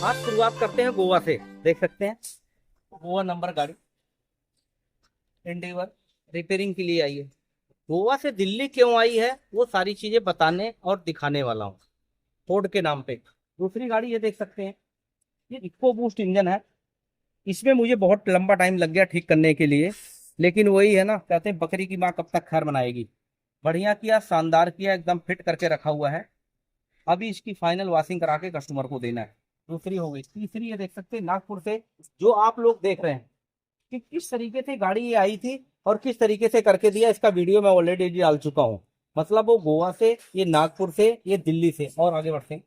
आज शुरुआत करते हैं गोवा से। देख सकते हैं गोवा नंबर गाड़ी एंडेवर रिपेयरिंग के लिए आई है। गोवा से दिल्ली क्यों आई है वो सारी चीजें बताने और दिखाने वाला हूँ फोर्ड के नाम पे। दूसरी गाड़ी ये देख सकते हैं, ये इको बूस्ट इंजन है। इसमें मुझे बहुत लंबा टाइम लग गया ठीक करने के लिए, लेकिन वही है ना, कहते हैं बकरी की माँ कब तक खैर बनाएगी। बढ़िया किया, शानदार किया, एकदम फिट करके रखा हुआ है। अभी इसकी फाइनल वॉशिंग करा के कस्टमर को देना है। दूसरी हो गई। तीसरी ये देख सकते हैं नागपुर से, जो आप लोग देख रहे हैं कि किस तरीके से गाड़ी ये आई थी और किस तरीके से करके दिया, इसका वीडियो मैं ऑलरेडी डाल चुका हूँ। मतलब वो गोवा से, ये नागपुर से, ये दिल्ली से। और आगे बढ़ते हैं,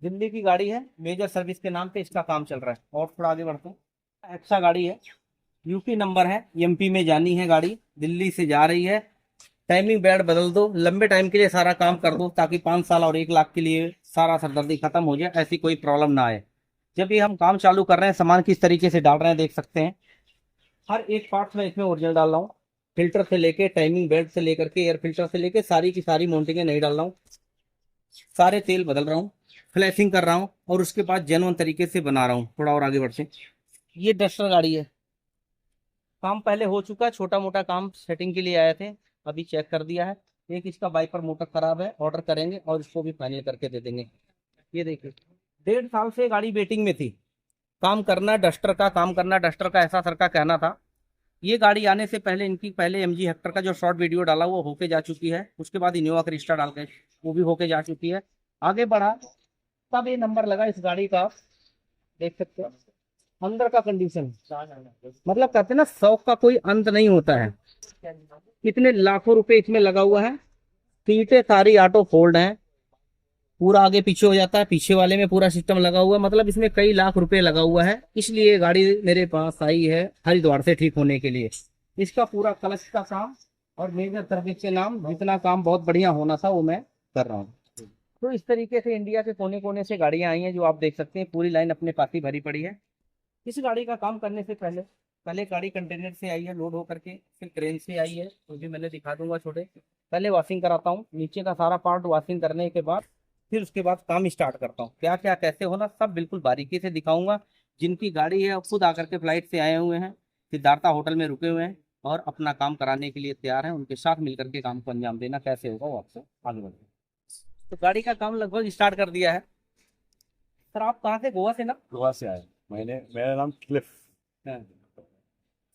दिल्ली की गाड़ी है, मेजर सर्विस के नाम पे इसका काम चल रहा है। और थोड़ा आगे बढ़ते हैं, अच्छा गाड़ी है, यूपी नंबर है, एमपी में जानी है गाड़ी, दिल्ली से जा रही है। टाइमिंग बेड बदल दो, लंबे टाइम के लिए सारा काम कर दो, ताकि 5 साल और 1 लाख के लिए सारा सरदर्दी खत्म हो जाए, ऐसी कोई प्रॉब्लम ना आए। जब ये हम काम चालू कर रहे हैं, सामान किस तरीके से डाल रहे हैं देख सकते हैं। हर एक पार्ट में इसमें ओरिजिनल डाल रहा हूँ, फिल्टर से लेके, टाइमिंग बेल्ट से लेकर के, एयर फिल्टर से लेके सारी की सारी माउंटिंगें नहीं डाल रहा हूँ। सारे तेल बदल रहा हूँ, फ्लैशिंग कर रहा हूँ, और उसके बाद जेन्युइन तरीके से बना रहा हूँ। थोड़ा और आगे बढ़ते, ये डस्टर गाड़ी है। काम पहले हो चुका है, छोटा मोटा काम सेटिंग के लिए आए थे, अभी चेक कर दिया है। एक इसका वाइपर मोटर खराब है, ऑर्डर करेंगे और इसको भी फाइनल करके दे देंगे। ये देखिए 1.5 साल से गाड़ी वेटिंग में थी। काम करना डस्टर का, काम करना डस्टर का, ऐसा सर का कहना था। ये गाड़ी आने से पहले इनकी पहले MG हेक्टर का जो शॉर्ट वीडियो डाला वो होके जा चुकी है। उसके बाद इनोवा क्रिस्टा डाल के वो भी होके जा चुकी है। आगे बढ़ा तब ये नंबर लगा इस गाड़ी का। देख सकते हो अंदर का कंडीशन, मतलब कहते हैं ना, शौक का कोई अंत नहीं होता है। कितने लाखों रुपए इसमें लगा हुआ है। सीटें सारी ऑटो फोल्ड हैं, पूरा आगे पीछे हो जाता है, पीछे वाले में पूरा सिस्टम लगा हुआ है। मतलब इसमें कई लाख रुपए लगा हुआ है, इसलिए गाड़ी मेरे पास आई है हरिद्वार से ठीक होने के लिए। इसका पूरा क्लच का काम और मेजर सर्विस के नाम, जितना काम बहुत बढ़िया होना था वो मैं कर रहा हूँ। तो इस तरीके से इंडिया के कोने कोने से गाड़ियां आई हैं, जो आप देख सकते हैं। पूरी लाइन अपने पास ही भरी पड़ी है। इस गाड़ी का काम करने से पहले गाड़ी कंटेनर से आई है लोड होकर के, फिर क्रेन से आई है, वो भी मैंने दिखा दूंगा छोटे। पहले वॉशिंग कराता हूँ, नीचे का सारा पार्ट वॉशिंग करने के बाद फिर उसके बाद काम स्टार्ट करता हूँ। क्या क्या कैसे होना सब बिल्कुल बारीकी से दिखाऊंगा। जिनकी गाड़ी है खुद आकर के फ्लाइट से आए हुए हैं, सिद्धार्था होटल में रुके हुए हैं और अपना काम कराने के लिए तैयार हैं। उनके साथ मिलकर के काम को अंजाम देना कैसे होगा वो आपसे आगे बढ़े। तो गाड़ी का काम लगभग स्टार्ट कर दिया है। सर आप कहाँ से? गोवा से ना? गोवा से आए। मेरा नाम क्लिफ।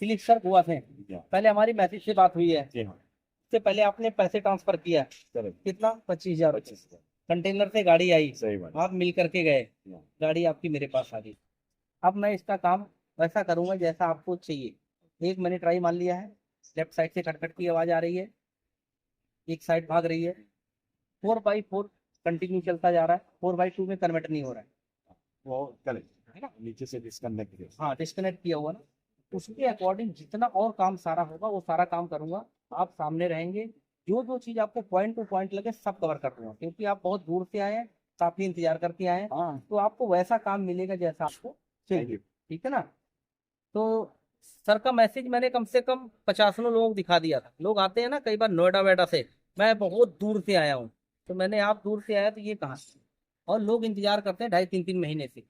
क्लिफ सर, गोवा से। पहले हमारी मैसेज से बात हुई है। जी हाँ। इससे पहले आपने पैसे ट्रांसफर किया है। कितना? 25,000। कंटेनर से गाड़ी आई, सही बात। आप मिल करके गए, गाड़ी आपकी मेरे पास आ गई। अब मैं इसका काम वैसा करूंगा जैसा आपको चाहिए। एक मैंने ट्राई मान लिया है, लेफ्ट साइड से खटखट की आवाज आ रही है, एक साइड भाग रही है। 4x4 कंटिन्यू चलता जा रहा है, 4x2 में कन्वर्ट नहीं हो रहा है। वो करेक्ट है ना, नीचे से डिस्कनेक्ट किया। हाँ डिस्कनेक्ट किया हुआ ना, उसके अकॉर्डिंग जितना और काम सारा होगा वो सारा काम करूंगा। आप सामने रहेंगे, जो जो चीज आपको पॉइंट टू पॉइंट लगे सब कवर कर दूंगा। क्योंकि आप बहुत दूर से आए हैं, काफी इंतजार करके आए हैं, तो आपको वैसा काम मिलेगा जैसा आपको चाहिए। ठीक है ना? तो सर का मैसेज मैंने कम से कम 50 लोगों को दिखा दिया था। लोग आते हैं ना कई बार नोएडा वेडा से, मैं बहुत दूर से आया हूँ, तो मैंने आप दूर से आया तो ये कहाँ से, और लोग इंतजार करते हैं 2.5-3 महीने से,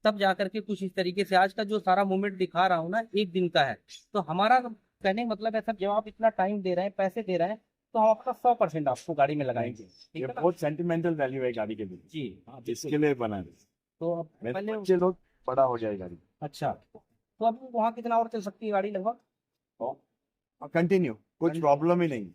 तब जाकर के कुछ इस तरीके से। आज का जो सारा मूवमेंट दिखा रहा हूँ ना, 1 दिन का है। तो हमारा कहने का मतलब है सर, जब आप इतना टाइम दे रहे हैं, पैसे दे रहे हैं, तो हम आपका 100% आपको गाड़ी में लगाएंगे। ये बहुत सेंटिमेंटल वैल्यू है गाड़ी के लिए जी, इसके लिए बना है। तो अब पहले बच्चे लोग बड़ा हो जाए गाड़ी। अच्छा, तो अब वहाँ कितना और चल सकती है गाड़ी लगभग? कंटिन्यू, कुछ प्रॉब्लम ही नहीं।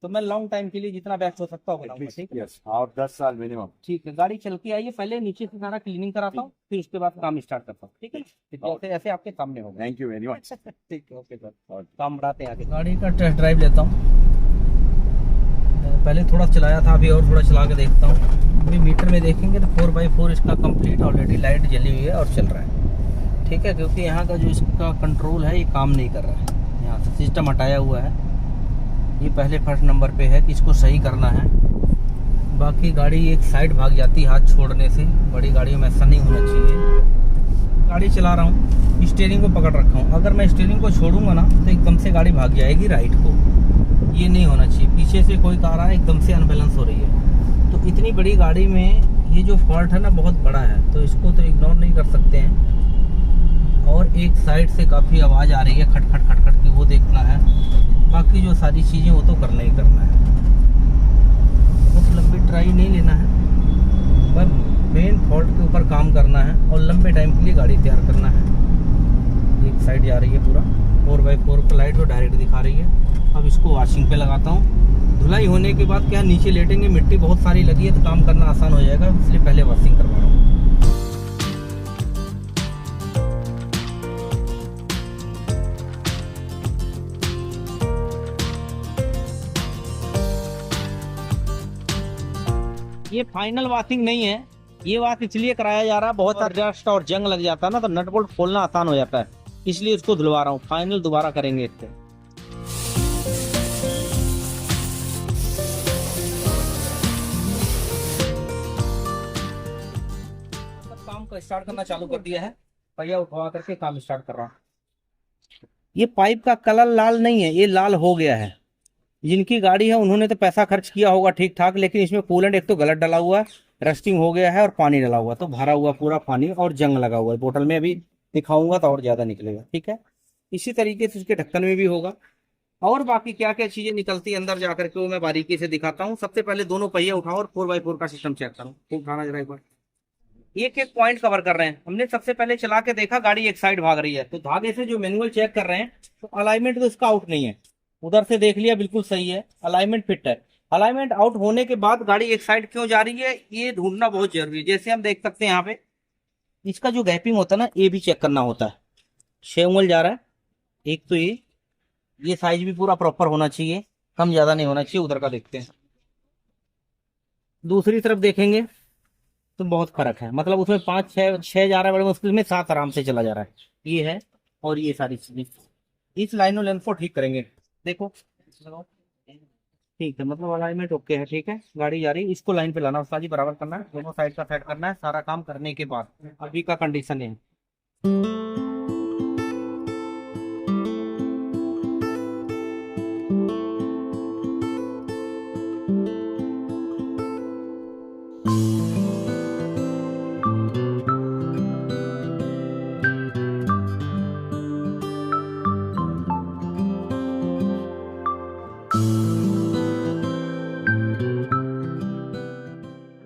तो मैं लॉन्ग टाइम के लिए जितना बेस्ट हो सकता हूँ बनाऊंगा। ठीक है, और 10 साल मिनिमम। ठीक है। गाड़ी चल के आई है, पहले नीचे से सारा क्लीनिंग कराता हूँ, फिर उसके बाद काम स्टार्ट करता हूँ। ठीक है, जैसे ऐसे आपके सामने होगा। Thank you very much. ठीक है, ओके सर। और काम बढ़ाते हैं आगे। गाड़ी का टेस्ट ड्राइव लेता हूँ। पहले थोड़ा चलाया था, अभी और थोड़ा चला के देखता हूँ। अभी मीटर में देखेंगे तो 4x4 इसका कंप्लीट ऑलरेडी लाइट जली हुई है और चल रहा है। ठीक है, क्योंकि यहाँ का जो इसका कंट्रोल है ये काम नहीं कर रहा है। यहाँ से सिस्टम हटाया हुआ है। ये पहले फर्स्ट नंबर पे है कि इसको सही करना है। बाकी गाड़ी एक साइड भाग जाती है हाथ छोड़ने से। बड़ी गाड़ियों में ऐसा नहीं होना चाहिए। गाड़ी चला रहा हूँ, स्टीयरिंग को पकड़ रखा हूँ। अगर मैं स्टीयरिंग को छोड़ूंगा ना तो एकदम से गाड़ी भाग जाएगी राइट को। ये नहीं होना चाहिए। पीछे से कोई कार आ रहा है, एकदम से अनबैलेंस हो रही है। तो इतनी बड़ी गाड़ी में ये जो फॉल्ट है ना बहुत बड़ा है, तो इसको तो इग्नोर नहीं कर सकते हैं। और एक साइड से काफ़ी आवाज़ आ रही है खटखट खटखट की, वो देखना है। बाकी जो सारी चीज़ें वो तो करना ही करना है। बहुत लंबी ट्राई नहीं लेना है, पर मेन फॉल्ट के ऊपर काम करना है और लंबे टाइम के लिए गाड़ी तैयार करना है। एक साइड जा रही है पूरा 4x4 का लाइट जो डायरेक्ट दिखा रही है। अब इसको वॉशिंग पे लगाता हूँ। धुलाई होने के बाद क्या नीचे लेटेंगे, मिट्टी बहुत सारी लगी है तो काम करना आसान हो जाएगा, इसलिए पहले वॉशिंग करवा रहा हूँ। ये फाइनल वॉशिंग नहीं है, ये वॉश इसलिए कराया जा रहा है, बहुत सारा डस्ट और जंग लग जाता है ना, तो नट बोल्ट खोलना आसान हो जाता है, इसलिए इसको धुलवा रहा हूँ। फाइनल दोबारा करेंगे इससे। काम को स्टार्ट करना चालू कर दिया है, पहिया उठवा करके काम स्टार्ट कर रहा हूँ। ये पाइप का कलर लाल नहीं है, ये लाल हो गया है। जिनकी गाड़ी है उन्होंने तो पैसा खर्च किया होगा ठीक ठाक, लेकिन इसमें कूलेंट एक तो गलत डला हुआ है, रस्टिंग हो गया है, और पानी डला हुआ, तो भरा हुआ पूरा पानी और जंग लगा हुआ है। बोतल में अभी दिखाऊंगा तो और ज्यादा निकलेगा, ठीक है। इसी तरीके से इसके ढक्कन में भी होगा, और बाकी क्या क्या चीजें निकलती है अंदर जाकर के वो मैं बारीकी से दिखाता हूँ। सबसे पहले दोनों पहिए उठाओ और 4x4 का सिस्टम चेक करो। उठाना जरा एक बार, एक एक पॉइंट कवर कर रहे हैं। हमने सबसे पहले चला के देखा गाड़ी एक साइड भाग रही है, तो धागे से जो मैनुअल चेक कर रहे हैं, तो अलाइनमेंट तो इसका आउट नहीं है। उधर से देख लिया बिल्कुल सही है, अलाइनमेंट फिट है। अलाइनमेंट आउट होने के बाद गाड़ी एक साइड क्यों जा रही है ये ढूंढना बहुत जरूरी है। जैसे हम देख सकते हैं यहाँ पे इसका जो गैपिंग होता है ना, ये भी चेक करना होता है। 6 उंगल जा रहा है, एक तो ये साइज भी पूरा प्रॉपर होना चाहिए, कम ज्यादा नहीं होना चाहिए। उधर का देखते हैं, दूसरी तरफ देखेंगे तो बहुत फर्क है, मतलब उसमें 5 6 जा रहा है बड़े मुश्किल में, 7 आराम से चला जा रहा है। ये है, और ये सारी चीजें इस लाइन और लेंथ को ठीक करेंगे। देखो ठीक है, मतलब अलाइनमेंट ओके है, ठीक है। गाड़ी जा रही है, इसको लाइन पे लाना उस्ताद जी, बराबर करना है, दोनों साइड का सेट करना है। सारा काम करने के बाद अभी का कंडीशन है,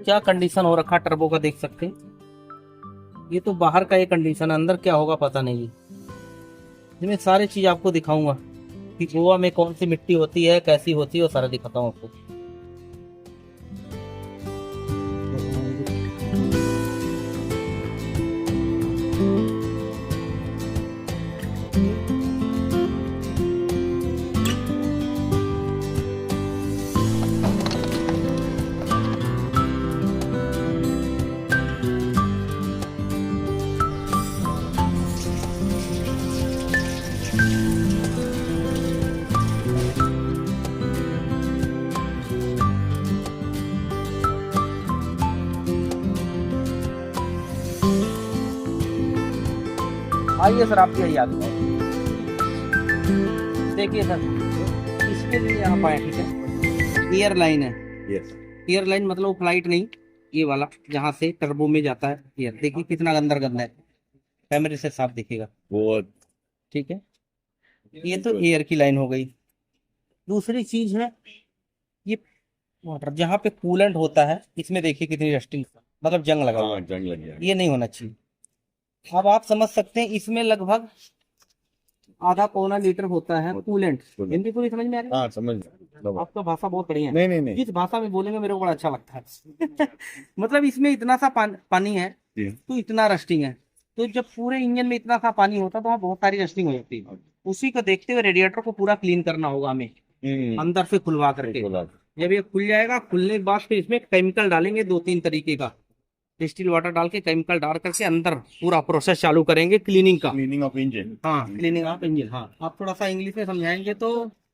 क्या कंडीशन हो रखा टर्बो का देख सकते हैं। ये तो बाहर का ये कंडीशन है, अंदर क्या होगा पता नहीं। इसमें सारी चीज आपको दिखाऊंगा कि गोवा में कौन सी मिट्टी होती है, कैसी होती है, वो सारा दिखाता हूँ आपको। आइए सर, आपकी आइए आगे देखिए सर, इसके लिए यहाँ पाए, ठीक है। एयर लाइन है, एयर लाइन मतलब फ्लाइट नहीं, ये वाला जहाँ से टर्बो में जाता है एयर। देखिए कितना अंदर गंदा है, कैमरे से साफ दिखेगा वो, ठीक है। ये तो एयर की लाइन हो गई। दूसरी चीज है ये वाटर, जहाँ पे कूलेंट होता है, इसमें देखिए कितनी रस्टिंग, मतलब जंग लगा हुआ है, जंग लग गया। ये नहीं होना चाहिए। अब आप समझ सकते हैं इसमें लगभग आधा पौना लीटर होता है कूलेंट। हिंदी पूरी समझ में आ रही है? हाँ समझ गया। आपका भाषा बहुत बढ़िया है। नहीं जिस भाषा में बोलेंगे मेरे को बड़ा अच्छा लगता है। मतलब इसमें इतना सा पानी है तो इतना रस्टिंग है, तो जब पूरे इंजन में इतना सा पानी होता है तो वहाँ बहुत सारी रस्टिंग हो जाती है। उसी को देखते हुए रेडिएटर को पूरा क्लीन करना होगा हमें, अंदर से खुलवा करके। जब ये खुल जाएगा, खुलने के बाद फिर इसमें केमिकल डालेंगे 2-3 तरीके का, डिस्टिल वाटर डाल के केमिकल डाल करके अंदर पूरा प्रोसेस चालू करेंगे क्लीनिंग का। क्लीनिंग ऑफ इंजन, हाँ क्लीनिंग ऑफ इंजन। हाँ आप थोड़ा सा इंग्लिश में समझाएंगे तो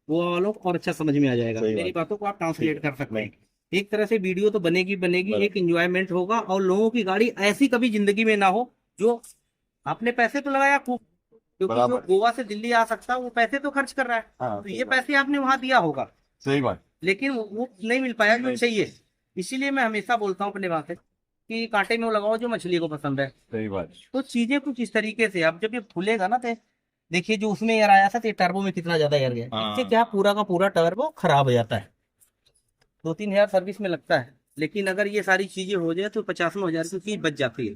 वो वालों को और अच्छा समझ में आ जाएगा। मेरी बातों को आप ट्रांसलेट कर सकते हैं। एक तरह से वीडियो तो बनेगी, एक एंजॉयमेंट होगा, और लोगों की गाड़ी ऐसी कभी जिंदगी में ना हो जो आपने पैसे तो लगाया खूब, क्योंकि जो गोवा से दिल्ली आ सकता है वो पैसे तो खर्च कर रहा है, तो ये पैसे आपने वहां दिया होगा, सही बात, लेकिन वो नहीं मिल पाया जो चाहिए। इसीलिए मैं हमेशा बोलता हूँ अपने वहां से कि कांटे में वो लगाओ जो मछली को पसंद है। सही बात। तो चीजें कुछ इस तरीके से, अब जब ये फूलेगा ना, तो देखिए जो उसमें एयर आया था, तो ये टर्बो में कितना ज्यादा एयर गया, इससे हाँ। क्या पूरा का पूरा टर्बो खराब हो जाता है। 2-3 हजार सर्विस में लगता है, लेकिन अगर ये सारी चीजें हो जाए तो 50,000 की चीज बच जाती है।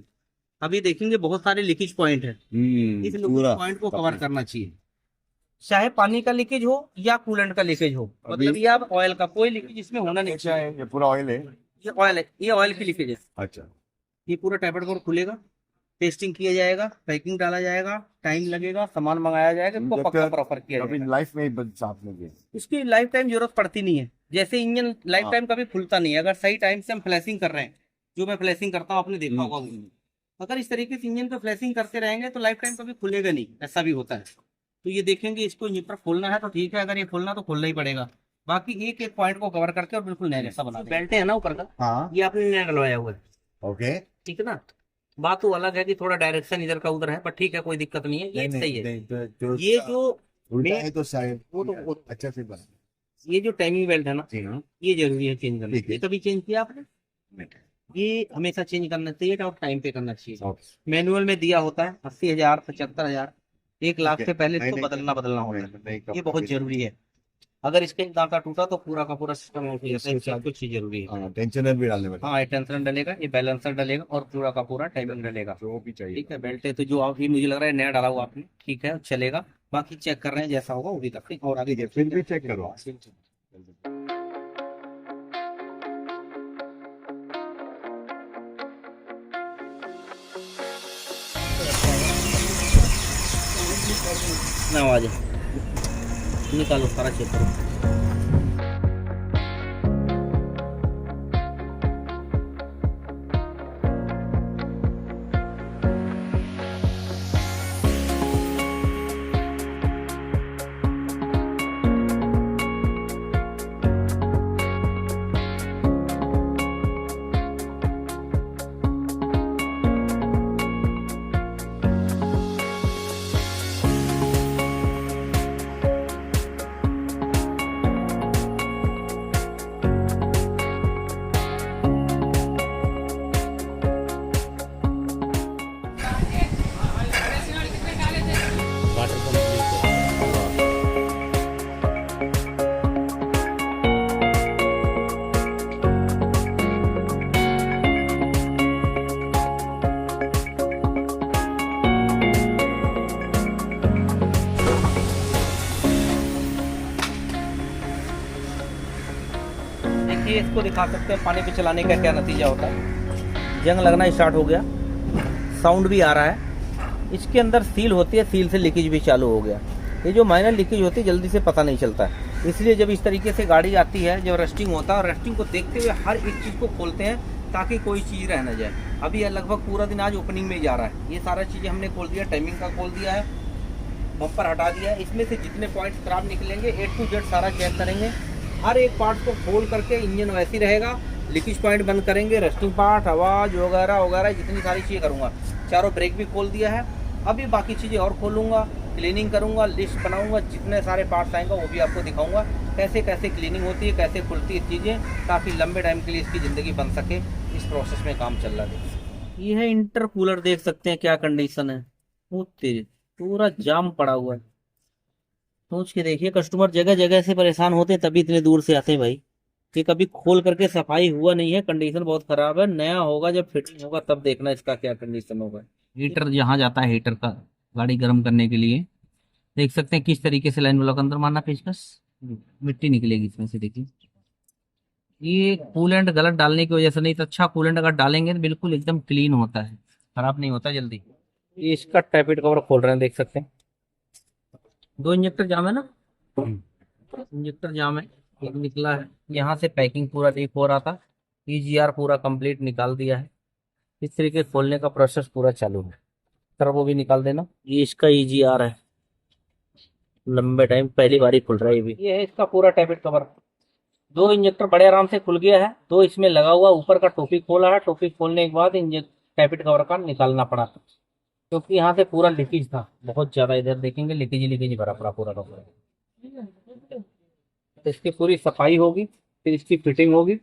अभी देखेंगे बहुत सारे लीकेज पॉइंट है, इस लीकेज पूरा पॉइंट को कवर करना चाहिए, चाहे पानी का लीकेज हो या कूलेंट का लीकेज हो। अभी- मतलब ये आप ऑयल का कोई लीकेज इसमें होना नहीं अच्छा चाहिए। है, ये पूरा ऑयल है। ये ऑयल है, ये ऑयल की लीकेज है। अच्छा। ये पूरा टैपेट कवर खुलेगा, टेस्टिंग किया जाएगा, पैकिंग डाला जाएगा, टाइम लगेगा, सामान मंगाया जाएगा, इसको जब पक्का तक प्रॉपर किया कभी जाएगा। लाइफ में ही साफ नहीं किया। इसकी लाइफ टाइम जरूरत पड़ती नहीं है। जैसे इंजन लाइफ हाँ। टाइम कभी खुलता नहीं है, अगर सही टाइम से हम फ्लैशिंग कर रहे हैं, जो मैं फ्लैशिंग करता हूँ आपने देखा होगा। अगर इस तरीके से इंजन पे फ्लैशिंग करते रहेंगे तो लाइफ टाइम कभी खुलेगा नहीं, ऐसा भी होता है। तो ये देखेंगे, इसको इंजेक्टर खोलना है तो ठीक है, अगर ये खोलना तो खोलना ही पड़ेगा। बाकी एक एक पॉइंट को कवर करके और बिल्कुल नया जैसा बना बेल्ट है ना ऊपर का, हाँ। ये आपने नया डलवाया हुआ है। ओके। ठीक है ना। बात वो अलग है कि थोड़ा डायरेक्शन इधर का उधर है, पर ठीक है, कोई दिक्कत नहीं है, ये सही है। ये जो उल्टा है तो शायद वो तो अच्छा से बना। ये जो टाइमिंग बेल्ट है ना, जी हाँ। ये जरूरी है चेंज करना। ठीक है। ये कभी चेंज किया आपने? ये हमेशा चेंज करना चाहिए और टाइम पे करना चाहिए। ओके। मैनुअल में दिया होता है 80,000, 75,000, 1 लाख ठीक से है। पहले नहीं, इसको नहीं, बदलना होता है। नहीं, ये बहुत जरूरी है। अगर इसके दांता टूटा तो पूरा का पूरा सिस्टम आउट हो जाता है, सब कुछ चीज जरूरी है। हाँ, टेंशनर भी डालने वाले। हाँ, ये टेंशन डलेगा, ये बैलेंसर डलेगा और पूरा का पूरा टाइमिंग डलेगा। जो भी चाहिए। ठीक है, बेल्ट है तो जो अभी मुझे लग रहा है नया डाला हुआ आपने, ठीक है, चलेगा। बाकी चेक कर रहे हैं, जैसा होगा वो भी तक और आगे ठीक है, फिर भी चेक करो। ना आवाज है, निकालो सारा चेक करो। वाटर देखिए, इसको दिखा सकते हैं पानी पे चलाने का क्या नतीजा होता है। जंग लगना स्टार्ट हो गया, साउंड भी आ रहा है। इसके अंदर सील होती है, सील से लीकेज भी चालू हो गया। ये जो माइनर लीकेज होती है जल्दी से पता नहीं चलता है, इसलिए जब इस तरीके से गाड़ी आती है, जब रस्टिंग होता है, और रस्टिंग को देखते हुए हर एक चीज़ को खोलते हैं ताकि कोई चीज़ रह ना जाए। अभी ये लगभग पूरा दिन आज ओपनिंग में ही जा रहा है। ये सारा चीज़ें हमने खोल दिया, टाइमिंग का खोल दिया है, बम्पर हटा दिया है। इसमें से जितने पॉइंट्स खराब निकलेंगे A to Z सारा चेक करेंगे। हर एक पार्ट को खोल करके इंजन वैसे ही रहेगा, लीकेज पॉइंट बंद करेंगे, रस्टिंग पार्ट, आवाज़ वगैरह वगैरह जितनी सारी चीज़ें करूँगा। चारों ब्रेक भी खोल दिया है, अभी बाकी चीज़ें और खोलूँगा, क्लीनिंग करूँगा, लिस्ट बनाऊँगा, जितने सारे पार्ट्स आएंगे वो भी आपको दिखाऊँगा, कैसे कैसे क्लीनिंग होती है, कैसे खुलती है चीज़ें, ताकि लंबे टाइम के लिए इसकी ज़िंदगी बन सके। इस प्रोसेस में काम चल रहा है। ये है इंटरकूलर, देख सकते हैं क्या कंडीशन है, वो तेज पूरा जाम पड़ा हुआ है। सोच के देखिए, कस्टमर जगह जगह से परेशान होते हैं, तभी इतने दूर से आते हैं भाई। ये कभी खोल करके सफाई हुआ नहीं है, कंडीशन बहुत खराब है। नया होगा, जब फिटिंग होगा तब देखना इसका क्या कंडीशन होगा। हीटर जहाँ जाता है, हीटर का गाड़ी गर्म करने के लिए, देख सकते हैं किस तरीके से लाइन वाला अंदर मारना पेचकस, मिट्टी निकलेगी इसमें से। देखिए, ये कूलेंट गलत डालने की वजह से, नहीं तो अच्छा कूलेंट अगर डालेंगे तो बिल्कुल एकदम क्लीन होता है, खराब नहीं होता जल्दी। ये इसका टैपिट कवर खोल रहे हैं, देख सकते हैं 2 इंजेक्टर जाम है ना, इंजेक्टर जाम है, एक निकला है। यहाँ से पैकिंग पूरा लीक हो रहा था, EGR पूरा कंप्लीट निकाल दिया है। इस तरीके खोलने का प्रोसेस पूरा चालू है। टर्बो भी निकाल देना, ये इसका EGR है, लंबे टाइम पहली बार ही खुल रहा है। ये है इसका पूरा टैपिट कवर। 2 इंजेक्टर बड़े आराम से खुल गया है, 2 इसमें लगा हुआ, ऊपर का टोपी खोला है। टोपी खोलने के बाद टैपिट कवर का निकालना पड़ा, क्योंकि यहाँ से पूरा लीकेज था बहुत ज्यादा। इधर देखेंगे लीकेज लीकेज भरा पड़ा पूरा का पूरा। तो इसकी पूरी सफाई होगी, फिर इसकी फिटिंग होगी,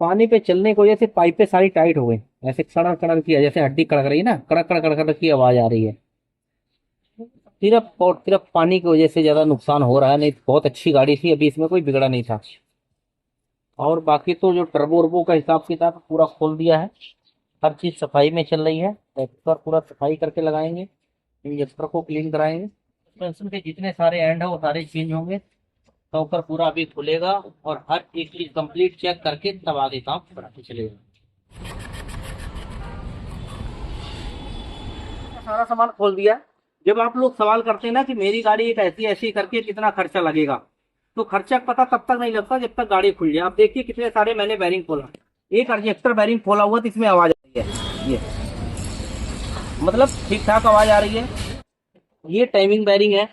पानी पे चलने की वजह से पाइपें सारी टाइट हो गई, ऐसे कड़क कड़क की, जैसे हड्डी कड़क रही है ना, कड़क कड़क कड़क कड़क की आवाज आ रही है। सिर्फ और सिर्फ पानी की वजह से ज्यादा नुकसान हो रहा है, नहीं तो बहुत अच्छी गाड़ी थी, अभी इसमें कोई बिगड़ा नहीं था। और बाकी तो जो टर्बो वर्बो का हिसाब किताब पूरा खोल दिया है, हर चीज सफाई में चल रही है। एक्टर पूरा सफाई करके लगाएंगे, इंजेक्टर को क्लीन कराएंगे, सस्पेंशन के जितने सारे एंड है वो सारे चेंज होंगे। तो ऊपर पूरा अभी खुलेगा और हर एक चीज कंप्लीट चेक करके तब आगे काम बढ़ाते चलेगा। सारा सामान खोल दिया। जब आप लोग सवाल करते हैं ना कि मेरी गाड़ी एक ऐसी ऐसी करके कितना खर्चा लगेगा, तो खर्चा पता तब तक नहीं लगता जब तक गाड़ी खुल जाए। आप देखिए कितने सारे मैंने बैरिंग खोला, एक एडजस्टर बैरिंग खोला हुआ तो इसमें आवाज आ रही है, ये मतलब ठीक ठाक आवाज आ रही है। ये टाइमिंग बैरिंग है,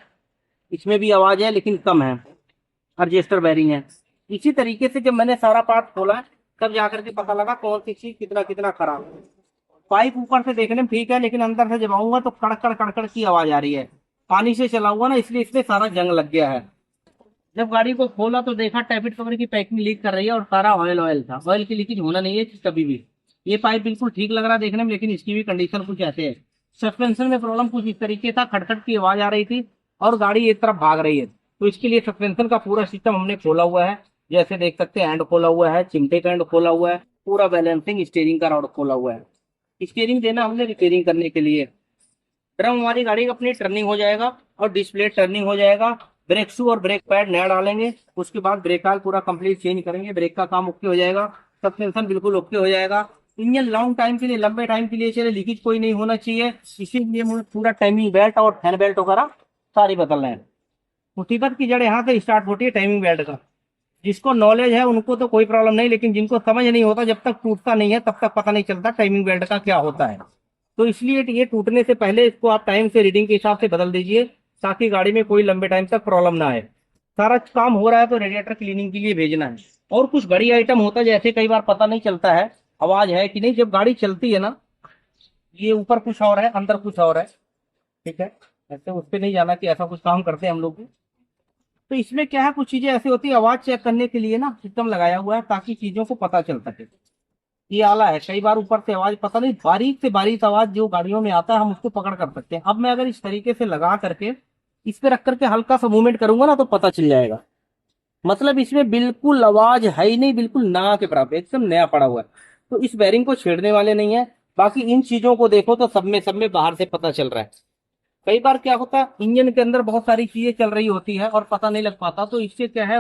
इसमें भी आवाज है लेकिन कम है, एडजस्टर बैरिंग है। इसी तरीके से जब मैंने सारा पार्ट खोला तब जाकर के पता लगा कौन सी चीज कितना कितना खराब है। पाइप ऊपर से देखने में ठीक है लेकिन अंदर से जब आऊंगा तो कड़कड़ कड़कड़ की आवाज आ रही है। पानी से चला हुआ ना, इसलिए इसमें सारा जंग लग गया है। जब गाड़ी को खोला तो देखा टैबिट कवर की पैकिंग लीक कर रही है और सारा ऑयल ऑयल था। ऑयल की लीकेज होना नहीं है कभी भी। ये पाइप बिल्कुल ठीक लग रहा है देखने में, लेकिन इसकी भी कंडीशन कुछ ऐसे है। सस्पेंशन में प्रॉब्लम कुछ इस तरीके था, खटखट की आवाज आ रही थी और गाड़ी एक तरफ भाग रही है। तो इसके लिए सस्पेंशन का पूरा सिस्टम हमने खोला हुआ है। जैसे देख सकते हैं, हैंड खोला हुआ है, चिमटे का हैंड खोला हुआ है, पूरा बैलेंसिंग स्टीयरिंग का रॉड खोला हुआ है। स्टीयरिंग देना हमने रिपेयरिंग करने के लिए। ड्रम हमारी गाड़ी का अपनी टर्निंग हो जाएगा और डिस्प्ले टर्निंग हो जाएगा। ब्रेक शू और ब्रेक पैड नया डालेंगे, उसके बाद ब्रेक ऑयल पूरा कंप्लीट चेंज करेंगे, ब्रेक का काम ओके हो जाएगा। सस्पेंशन बिल्कुल ओके हो जाएगा। इंजन लॉन्ग टाइम के लिए, लंबे टाइम के लिए चले, लीकेज कोई नहीं होना चाहिए, इसीलिए मुझे पूरा टाइमिंग बेल्ट और फैन बेल्ट वगैरह सारी बदल रहे हैं। मुसीबत की जड़ यहाँ से स्टार्ट होती है टाइमिंग बेल्ट का। जिसको नॉलेज है उनको तो कोई प्रॉब्लम नहीं, लेकिन जिनको समझ नहीं होता, जब तक टूटता नहीं है तब तक पता नहीं चलता टाइमिंग बेल्ट का क्या होता है। तो इसलिए ये टूटने से पहले इसको आप टाइम से रीडिंग के हिसाब से बदल दीजिए, ताकि गाड़ी में कोई लंबे टाइम तक प्रॉब्लम ना आए। सारा काम हो रहा है तो रेडिएटर क्लीनिंग के लिए भेजना है। और कुछ बड़ी आइटम होता है, जैसे कई बार पता नहीं चलता है आवाज है कि नहीं, जब गाड़ी चलती है ना, ये ऊपर कुछ और है अंदर कुछ और है, ठीक है, ऐसे उस पर नहीं जाना कि ऐसा कुछ काम करते हैं हम लोग भी। तो इसमें क्या है, कुछ चीजें ऐसी होती है, आवाज चेक करने के लिए ना सिस्टम लगाया हुआ है ताकि चीजों को पता चल सके। ये आला है, कई बार ऊपर से आवाज पता नहीं, बारीक से बारीक आवाज जो गाड़ियों में आता है हम उसको पकड़ कर सकते हैं। अब मैं अगर इस तरीके से लगा करके इस पे रख करके हल्का सा मूवमेंट करूंगा ना तो पता चल जाएगा। मतलब इसमें बिल्कुल आवाज है ही नहीं, बिल्कुल ना के बराबर, एकदम नया पड़ा हुआ है। तो इस बैरिंग को छेड़ने वाले नहीं है। बाकी इन चीजों को देखो तो सब में बाहर से पता चल रहा है। कई बार क्या होता है, इंजन के अंदर बहुत सारी चीजें चल रही होती है और पता नहीं लग पाता, तो इससे क्या है,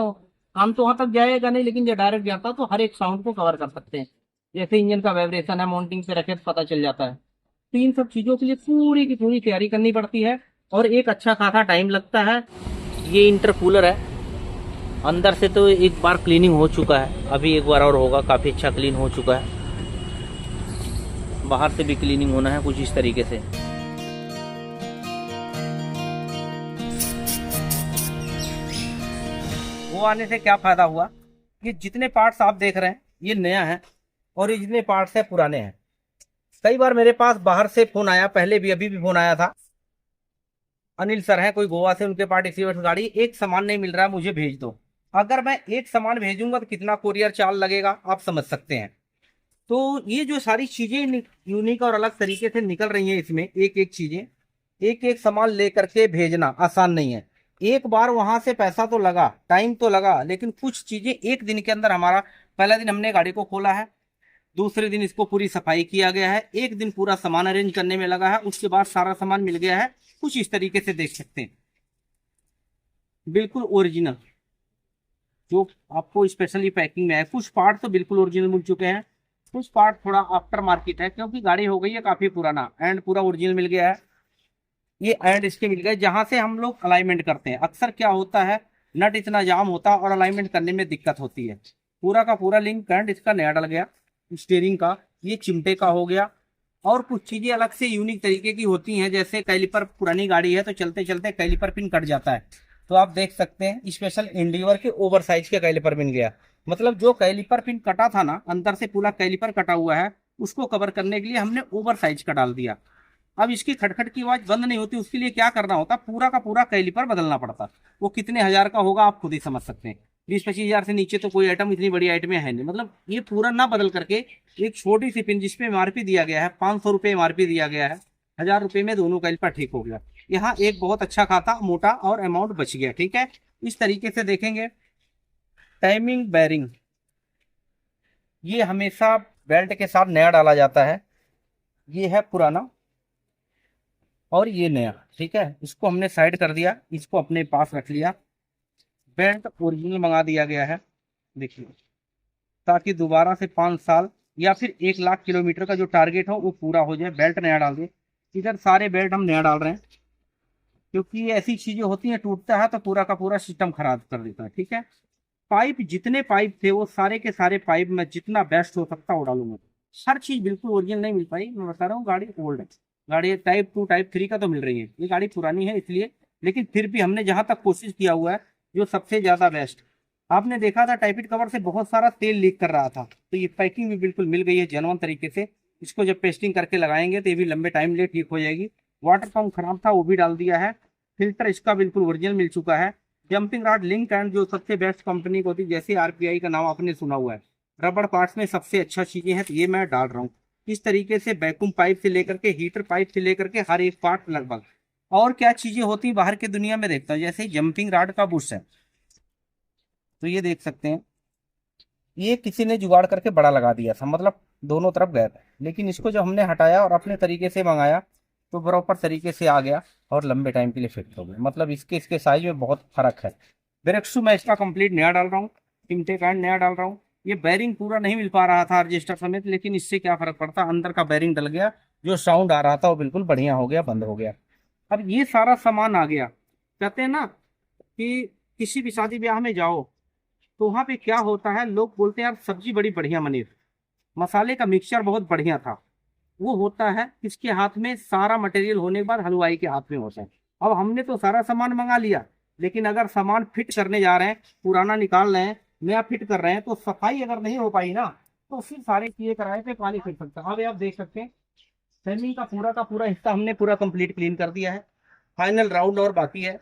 काम तो वहां तक जाएगा नहीं, लेकिन जब डायरेक्ट जाता तो हर एक साउंड को कवर कर सकते हैं। जैसे इंजन का वाइब्रेशन है, माउंटिंग पे रखे तो पता चल जाता है। तो इन सब चीजों के लिए पूरी की पूरी तैयारी करनी पड़ती है और एक अच्छा खासा टाइम लगता है। ये इंटरकूलर है, अंदर से तो एक बार क्लीनिंग हो चुका है, अभी एक बार और होगा, काफी अच्छा क्लीन हो चुका है। बाहर से भी क्लीनिंग होना है कुछ इस तरीके से। वो आने से क्या फायदा हुआ कि जितने पार्ट्स आप देख रहे हैं ये नया है और ये जितने पार्ट्स हैं पुराने हैं। कई बार मेरे पास बाहर से फोन आया, पहले भी अभी भी फोन आया था, अनिल सर हैं कोई गोवा से, उनके पार्ट इसी वर्ष गाड़ी, एक सामान नहीं मिल रहा है, मुझे भेज दो। अगर मैं एक सामान भेजूंगा तो कितना कोरियर चार्ज लगेगा आप समझ सकते हैं। तो ये जो सारी चीजें यूनिक और अलग तरीके से निकल रही हैं, इसमें एक एक चीजें, एक एक सामान लेकर के भेजना आसान नहीं है। एक बार वहां से पैसा तो लगा, टाइम तो लगा, लेकिन कुछ चीजें एक दिन के अंदर, हमारा पहला दिन हमने गाड़ी को खोला है, दूसरे दिन इसको पूरी सफाई किया गया है, एक दिन पूरा सामान अरेंज करने में लगा है, उसके बाद सारा सामान मिल गया है। कुछ इस तरीके से देख सकते हैं, बिल्कुल ओरिजिनल जो आपको स्पेशली पैकिंग में है। कुछ पार्ट तो बिल्कुल ओरिजिनल मिल चुके हैं, कुछ पार्ट थोड़ा आफ्टर मार्केट है, क्योंकि गाड़ी हो गई है काफी पुराना। एंड पूरा ओरिजिनल मिल गया है, ये एंड इसके मिल गए जहां से हम लोग अलाइनमेंट करते हैं। अक्सर क्या होता है, नट इतना जाम होता है और अलाइनमेंट करने में दिक्कत होती है। पूरा का पूरा लिंक करंट इसका नया डल गया, स्टीयरिंग का, ये चिमटे का हो गया। और कुछ चीजें अलग से यूनिक तरीके की होती हैं, जैसे कैलिपर, पुरानी गाड़ी है तो चलते चलते कैलिपर पिन कट जाता है, तो आप देख सकते हैं स्पेशल एंडीवर के ओवर साइज के कैलिपर पिन गया। मतलब जो कैलिपर पिन कटा था ना, अंदर से पूरा कैलिपर कटा हुआ है, उसको कवर करने के लिए हमने ओवर साइज का डाल दिया। अब इसकी खटखट की आवाज बंद नहीं होती, उसके लिए क्या करना होता, पूरा का पूरा कैलिपर बदलना पड़ता। वो कितने हजार का होगा आप खुद ही समझ सकते हैं। 20-25 हजार से नीचे तो कोई आइटम, इतनी बड़ी आइटमें है नहीं। मतलब ये पूरा ना बदल करके एक छोटी सी पिन जिसपे एमआरपी दिया गया है, 500 रुपये एमआरपी दिया गया है, 1000 रुपये में दोनों का इल्पा ठीक हो गया। यहाँ एक बहुत अच्छा खाता मोटा और अमाउंट बच गया। ठीक है, इस तरीके से देखेंगे। टाइमिंग बैरिंग, ये हमेशा बेल्ट के साथ नया डाला जाता है। ये है पुराना और ये नया। ठीक है, इसको हमने साइड कर दिया, इसको अपने पास रख लिया। बेल्ट ओरिजिनल मंगा दिया गया है, देखिए, ताकि दोबारा से 5 साल या फिर 1 लाख किलोमीटर का जो टारगेट हो वो पूरा हो जाए। बेल्ट नया डाल दिए। इधर सारे बेल्ट हम नया डाल रहे हैं, क्योंकि ये ऐसी चीजें होती हैं, टूटता है तो पूरा का पूरा सिस्टम खराब कर देता है। ठीक है, पाइप, जितने पाइप थे वो सारे के सारे पाइप में जितना बेस्ट हो सकता वो डालूंगा। हर चीज बिल्कुल ओरिजिनल नहीं मिल पाई, मैं बता रहा हूँ। गाड़ी ओल्ड है, गाड़ी टाइप 2 टाइप 3 का तो मिल रही है, ये गाड़ी पुरानी है इसलिए। लेकिन फिर भी हमने जहां तक कोशिश किया हुआ है, जो सबसे ज्यादा बेस्ट। आपने देखा था टाइपिट कवर से बहुत सारा तेल लीक कर रहा था, तो ये पैकिंग भी बिल्कुल मिल गई है जेन्युइन तरीके से। इसको जब पेस्टिंग करके लगाएंगे तो ये भी लंबे टाइम लिए ठीक हो जाएगी। वाटर पंप खराब था, वो भी डाल दिया है। फिल्टर इसका बिल्कुल ओरिजिनल मिल चुका है। जंपिंग रॉड लिंक एंड जो सबसे बेस्ट कंपनी को होती, जैसे आरपीआई का नाम आपने सुना हुआ है, रबड़ पार्ट्स में सबसे अच्छा चीजें हैं, तो ये मैं डाल रहा हूँ। इस तरीके से वैक्यूम पाइप से लेकर के हीटर पाइप से लेकर के हर एक पार्ट लगभग। और क्या चीजें होती हैं बाहर की दुनिया में देखता हूँ, जैसे जंपिंग रॉड का बुश है, तो ये देख सकते हैं, ये किसी ने जुगाड़ करके बड़ा लगा दिया था, मतलब दोनों तरफ गया था। लेकिन इसको जब हमने हटाया और अपने तरीके से मंगाया तो प्रॉपर तरीके से आ गया और लंबे टाइम के लिए फिट हो गया। मतलब इसके साइज में बहुत फर्क है। ब्रेक शू मैं इसका कंप्लीट नया डाल रहा हूँ, इम्टेक एंड नया डाल रहा हूँ। ये बैरिंग पूरा नहीं मिल पा रहा था रजिस्टर समेत, लेकिन इससे क्या फर्क पड़ता, अंदर का बैरिंग डल गया, जो साउंड आ रहा था वो बिल्कुल बढ़िया हो गया, बंद हो गया। अब ये सारा सामान आ गया। कहते हैं ना कि किसी भी शादी ब्याह में जाओ तो वहां पे क्या होता है, लोग बोलते हैं यार सब्जी बड़ी बढ़िया बनी, मसाले का मिक्सचर बहुत बढ़िया था। वो होता है किसके हाथ में, सारा मटेरियल होने के बाद हलवाई के हाथ में होता है। अब हमने तो सारा सामान मंगा लिया, लेकिन अगर सामान फिट करने जा रहे हैं, पुराना निकाल रहे हैं, नया फिट कर रहे हैं, तो सफाई अगर नहीं हो पाई ना, तो फिर सारे चीजें कराए पे पानी फिट सकता है। अब आप देख सकते हैं सेमी का पूरा हिस्सा हमने पूरा कंप्लीट क्लीन कर दिया है। फाइनल राउंड और बाकी है।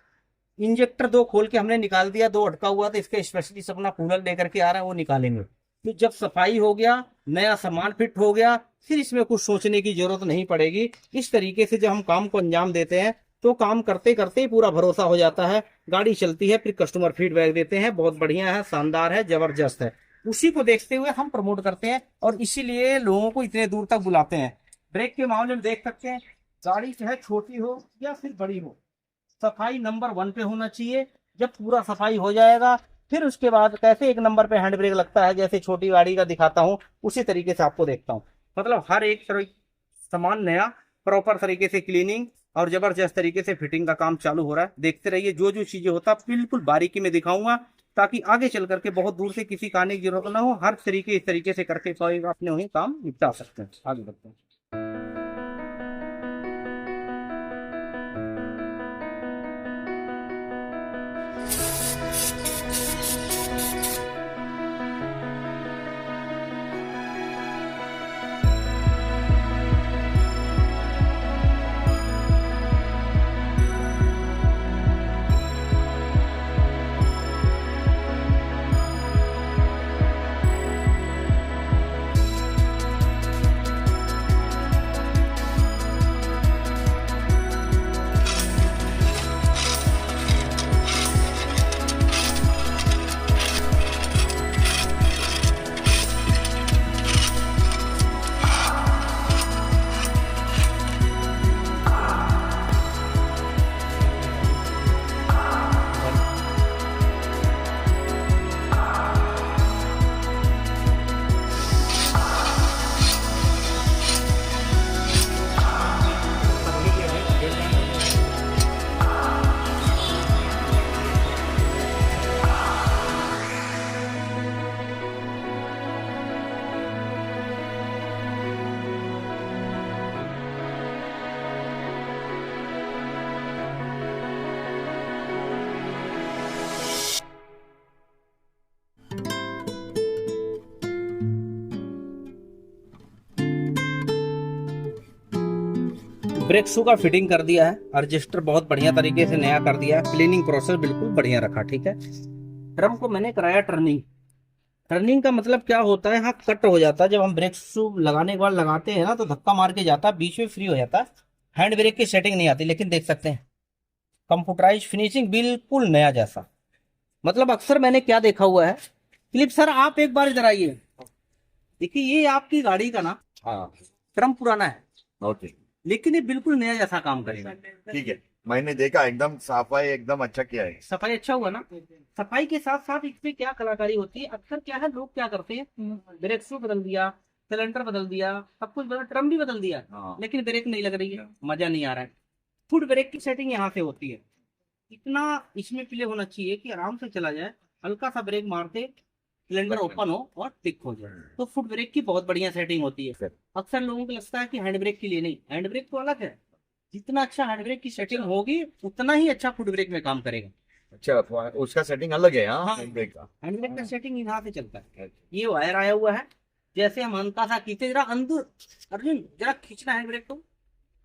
इंजेक्टर 2 खोल के हमने निकाल दिया, 2 अटका हुआ था, इसका स्पेशलिस्ट अपना कूलर लेकर के आ रहा है, वो निकालेंगे। तो जब सफाई हो गया, नया सामान फिट हो गया, फिर इसमें कुछ सोचने की जरूरत नहीं पड़ेगी। इस तरीके से जब हम काम को अंजाम देते हैं तो काम करते करते ही पूरा भरोसा हो जाता है, गाड़ी चलती है, फिर कस्टमर फीडबैक देते हैं बहुत बढ़िया है, शानदार है, जबरदस्त है। उसी को देखते हुए हम प्रमोट करते हैं और इसीलिए लोगों को इतने दूर तक बुलाते हैं। ब्रेक के मामले में देख सकते हैं, गाड़ी चाहे छोटी हो या फिर बड़ी हो, सफाई नंबर 1 पे होना चाहिए। जब पूरा सफाई हो जाएगा फिर उसके बाद कैसे 1 नंबर पे हैंड ब्रेक लगता है, जैसे छोटी गाड़ी का दिखाता हूँ उसी तरीके से आपको देखता हूँ। मतलब हर एक सामान नया, प्रॉपर तरीके से क्लीनिंग और जबरदस्त तरीके से फिटिंग का काम चालू हो रहा है। देखते रहिए, जो जो चीजें होता बिल्कुल बारीकी में दिखाऊंगा, ताकि आगे चल करके बहुत दूर से किसी का आने की जरूरत ना हो। हर तरीके इस तरीके से करके अपने वही काम निपटा सकते हैं। आगे बढ़ते हैं। ब्रेक शू का फिटिंग कर दिया है, रजिस्टर बहुत बढ़िया तरीके से नया कर दिया है, क्लीनिंग प्रोसेस बिल्कुल बढ़िया रखा। ठीक है, ड्रम को मैंने कराया टर्निंग। टर्निंग का मतलब क्या होता है, हाँ कट हो जाता है जब हम ब्रेक शू लगाने के बाद लगाते हैं ना, तो धक्का मार के जाता है, बीच में फ्री हो जाता है, हैंड ब्रेक की सेटिंग नहीं आती। लेकिन देख सकते हैं कंप्यूटराइज फिनिशिंग बिल्कुल नया जैसा। मतलब अक्सर मैंने क्या देखा हुआ है, फिलिप सर आप एक बार इधर आइए, देखिए ये आपकी गाड़ी का ना हाँ ड्रम पुराना है, ओके लेकिन ये बिल्कुल नया जैसा काम करेगा। ठीक है, मैंने देखा एकदम सफाई एकदम अच्छा किया है। सफाई अच्छा हुआ ना। सफाई के साथ साथ इसमें क्या कलाकारी होती है, अक्सर क्या है लोग क्या करते हैं, ब्रेक शू बदल दिया, सिलेंडर बदल दिया, सब कुछ बदल, ड्रम भी बदल दिया, हाँ लेकिन ब्रेक नहीं लग रही है, मजा नहीं आ रहा है। फुट ब्रेक की सेटिंग यहाँ से होती है। इतना इसमें प्ले होना चाहिए कि आराम से चला जाए, हल्का सा ब्रेक मारते सिलेंडर ओपन हो और टिक हो जाए, तो फुट ब्रेक की बहुत बढ़िया सेटिंग होती है। अक्सर लोगों को लगता है कि हैंड ब्रेक के लिए नहीं, हैंड ब्रेक तो अलग है, जितना अच्छा हैंड ब्रेक की सेटिंग होगी उतना ही अच्छा फुट ब्रेक में काम करेगा। अच्छा, उसका सेटिंग अलग है। हाँ हाँ, ब्रेक का। हैंड ब्रेक का सेटिंग यहाँ से चलता है। ये वायर आया हुआ है, जैसे हम हल्का सा खींचे, जरा अंदर अर्जुन जरा खींचना हैंड ब्रेक को,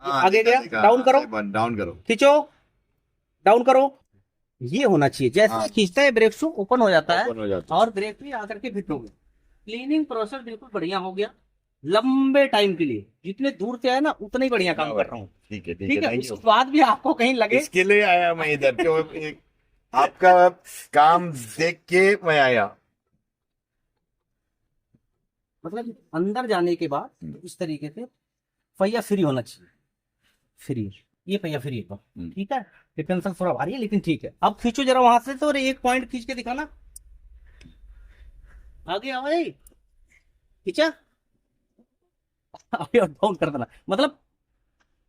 हाँ, आगे देखा, गया, देखा, डाउन करो, डाउन करो। खींचो, डाउन करो, ये होना चाहिए। जैसे हाँ। खींचता है ब्रेक शू ओपन हो जाता है ओपन हो जाता है। और ब्रेक भी आकर के फिट हो गया। क्लीनिंग प्रोसेस बिल्कुल बढ़िया हो गया, लंबे टाइम के लिए, जितने दूर से आए ना उतना ही बढ़िया काम कर रहा हूँ। ठीक है ठीक ठीक है, है, थैंक उसके यू। बाद भी आपको कहीं लगे, इसके लिए आया मैं इधर, क्यों आपका काम देख के मैं आया। मतलब अंदर जाने के बाद इस तरीके से पहिया फ्री होना चाहिए, फ्री, ये पहिया फ्री है, ठीक है। डिफेंसल थोड़ा भारी है लेकिन ठीक है। अब खींचो जरा वहां से, तो एक पॉइंट खींच के दिखाना, आगे आओ, खींचा, आगे डाउन कर देना। मतलब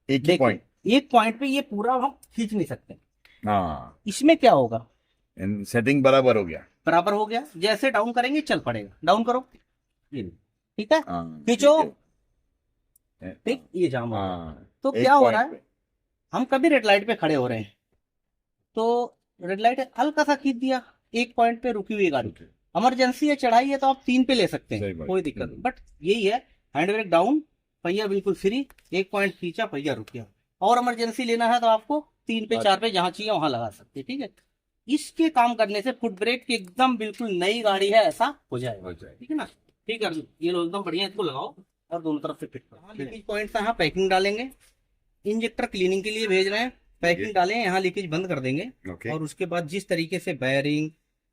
एक ही देखिए पॉइंट। एक पॉइंट पे ये पूरा हम खींच नहीं सकते। हाँ, इसमें क्या होगा, सेटिंग बराबर हो गया। बराबर हो गया, जैसे डाउन करेंगे चल पड़ेगा, डाउन करो, ये नहीं। ठीक है, हाँ खींचो, ठीक है। ठीक, ये जाम हो गया। हाँ, तो एक क्या हो रहा पॉइंट है, पे। हम कभी रेड लाइट पे खड़े हो रहे हैं, तो रेड लाइट हल्का सा खींच दिया, एक पॉइंट पे रुकी हुई गाड़ी, इमरजेंसी है, चढ़ाई है, तो आप 3 पे ले सकते सही हैं, बात। कोई दिक्कत नहीं। बट यही है, हैंड ब्रेक डाउन, पहिया बिल्कुल फ्री, एक पॉइंट खींचा, पहिया रुक गया। और इमरजेंसी लेना है तो आपको 3 पे 4 पे जहां चाहिए वहां लगा सकते हैं, ठीक है। इसके काम करने से फुट ब्रेक की एकदम बिल्कुल नई गाड़ी है ऐसा हो जाएगा, हो जाए। ठीक है ना। ठीक है, ये लो एकदम बढ़िया, इसको लगाओ और दोनों तरफ से फिट करो। लीकेज पॉइंट से यहाँ पैकिंग डालेंगे, इंजेक्टर क्लीनिंग के लिए भेज रहे हैं, पैकिंग डालें, यहाँ लीकेज बंद कर देंगे। ओके। और उसके बाद जिस तरीके से bearing,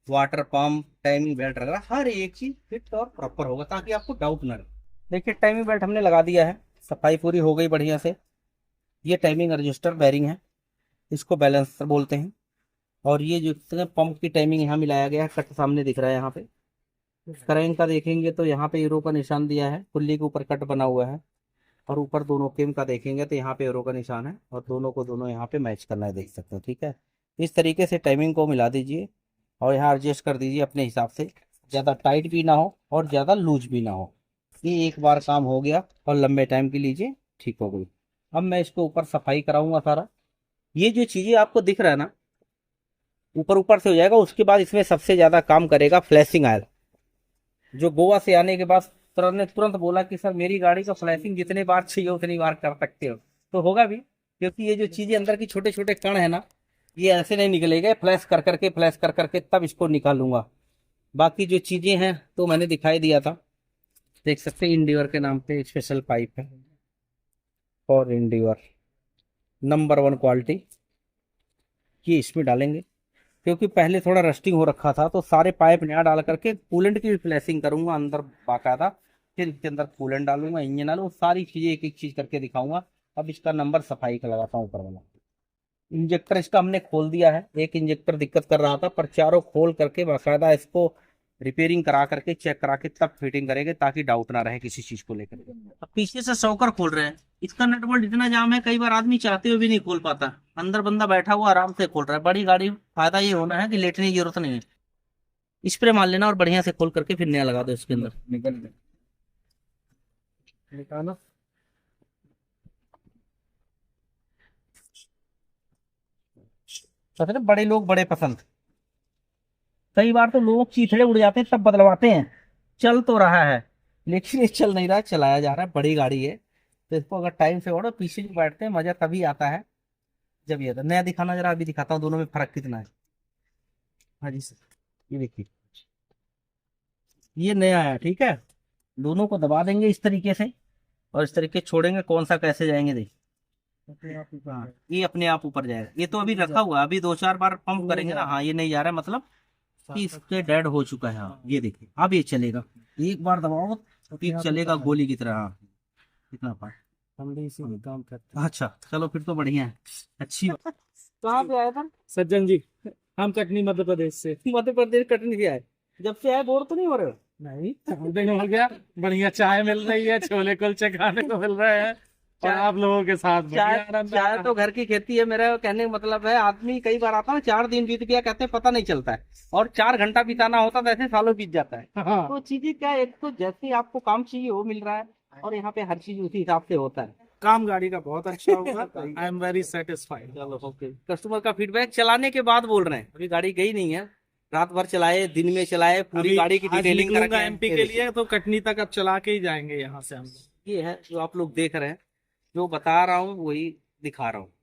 water pump, timing belt वगैरह हर एक चीज फिट और प्रॉपर होगा, ताकि आपको डाउट ना रहे। देखिए टाइमिंग बेल्ट हमने लगा दिया है, सफाई पूरी हो गई बढ़िया से। ये टाइमिंग रजिस्टर बैरिंग है, इसको बैलेंसर बोलते हैं। और ये जो पंप की टाइमिंग यहाँ मिलाया गया है, कट सामने दिख रहा है यहाँ पे। क्रैंक का देखेंगे तो यहाँ पे यूरो का निशान दिया है, पुल्ली के ऊपर कट बना हुआ है। और ऊपर दोनों केम का देखेंगे तो यहाँ पे यूरो का निशान है, और दोनों को दोनों यहाँ पे मैच करना है, देख सकते हैं, ठीक है। इस तरीके से टाइमिंग को मिला दीजिए और यहाँ एडजस्ट कर दीजिए अपने हिसाब से, ज़्यादा टाइट भी ना हो और ज़्यादा लूज भी ना हो। ये एक बार काम हो गया और लंबे टाइम के लीजिए, ठीक हो गई। अब मैं इसको ऊपर सफाई कराऊंगा सारा। ये जो चीज़ें आपको दिख रहा है ना, ऊपर ऊपर से हो जाएगा। उसके बाद इसमें सबसे ज़्यादा काम करेगा फ्लैशिंग आयल, जो गोवा से आने के बाद सर ने तुरंत बोला कि सर मेरी गाड़ी का फ्लैशिंग जितने बार चाहिए उतनी बार कर सकते हो, तो होगा भी, क्योंकि ये जो चीजें अंदर की छोटे छोटे कण है ना, ये ऐसे नहीं निकलेगा, फ्लैश कर करके फ्लैश कर करके तब इसको निकालूंगा। बाकी जो चीजें हैं तो मैंने दिखाई दिया था, देख सकते हैं इंडिवर के नाम पे स्पेशल पाइप है, और इंडिवर नंबर 1 क्वालिटी, ये इसमें डालेंगे। क्योंकि पहले थोड़ा रस्टिंग हो रखा था, तो सारे पाइप नया डाल करके कूलेंट की भी फ्लैशिंग करूंगा अंदर बाकायदा, फिर इसके अंदर कूलेंट डालूंगा, इंजन डालूंगा, सारी चीजें एक एक चीज करके दिखाऊंगा। अब इसका नंबर सफाई का लगाता हूँ ऊपर वाला। इंजेक्टर इसका हमने खोल दिया है, एक इंजेक्टर दिक्कत कर रहा था, पर चारों खोल करके बाकायदा इसको रिपेयरिंग करा करके चेक करा के तब फिटिंग करेंगे, ताकि डाउट ना रहे किसी चीज को लेकर। अब पीछे से शॉकर खोल रहे हैं, इसका नट बोल्ट इतना जाम है, कई बार आदमी चाहते हुए भी नहीं खोल पाता, अंदर बंदा बैठा हुआ आराम से खोल रहा है। बड़ी गाड़ी फायदा ये होना है कि लेटने की जरूरत नहीं है, स्प्रे मार लेना और बढ़िया से खोल करके फिर नया लगा दो इसके अंदर। निकालो, कहते हैं बड़े लोग बड़े पसंद। कई बार तो लोग चीथड़े उड़ जाते हैं तब बदलवाते हैं, चल तो रहा है लेकिन ये चल नहीं रहा, चलाया जा रहा है, बड़ी गाड़ी है। तो इसको अगर टाइम से ओढ़ो, पीछे जो बैठते हैं मजा तभी आता है जब ये आता है। नया दिखाना जरा, अभी दिखाता हूँ दोनों में फर्क कितना है। हाँ जी सर, ये देखिए, ये नया है, ठीक है। दोनों को दबा देंगे इस तरीके से, और इस तरीके छोड़ेंगे, कौन सा कैसे जाएंगे देखिए। हाँ, ये अपने आप ऊपर जाएगा। ये तो अभी रखा हुआ है, अभी 2-4 बार पंप करेंगे ना, हाँ ये नहीं जा रहा है, मतलब कि इसके डेड हो चुका है। हाँ ये देखिए, अब ये चलेगा, एक बार दबाओ तो ये चलेगा गोली की तरह। हाँ कितना पार्ट, हम भी इसी में काम करते हैं। अच्छा चलो फिर तो बढ़िया है, अच्छी बात। कहाँ पे आया था सज्जन जी? हम कटनी मध्य प्रदेश से। मध्य प्रदेश कटनी से आए, जब से आए बोर तो नहीं हो रहे हो? नहीं, देखो हो गया, बढ़िया चाय मिल रही है, छोले कुलचे खाने को मिल रहे हैं, और आप लोगों के साथ बढ़िया चाय आनंद आ चाय रहा तो घर की खेती है। मेरा कहने का मतलब है, आदमी कई बार आता है 4 दिन बीत गया कहते हैं पता नहीं चलता है, और 4 घंटा बिताना होता तो ऐसे सालों बीत जाता है। है। हाँ, तो चीजें क्या है, एक तो जैसे आपको काम चाहिए वो मिल रहा है, और यहाँ पे हर चीज उसी हिसाब से होता है। काम गाड़ी का बहुत अच्छा हुआ, आई एम वेरी सेटिस्फाइड। चलो ओके। कस्टमर का फीडबैक चलाने के बाद बोल रहे हैं, अभी गाड़ी गई नहीं है, रात भर चलाए, दिन में चलाए, पूरी गाड़ी की डिटेलिंग करके एमपी के लिए, तो कटनी तक अब चला के ही जाएंगे यहाँ से हम। ये है जो आप लोग देख रहे हैं, जो बता रहा हूँ वही दिखा रहा हूँ।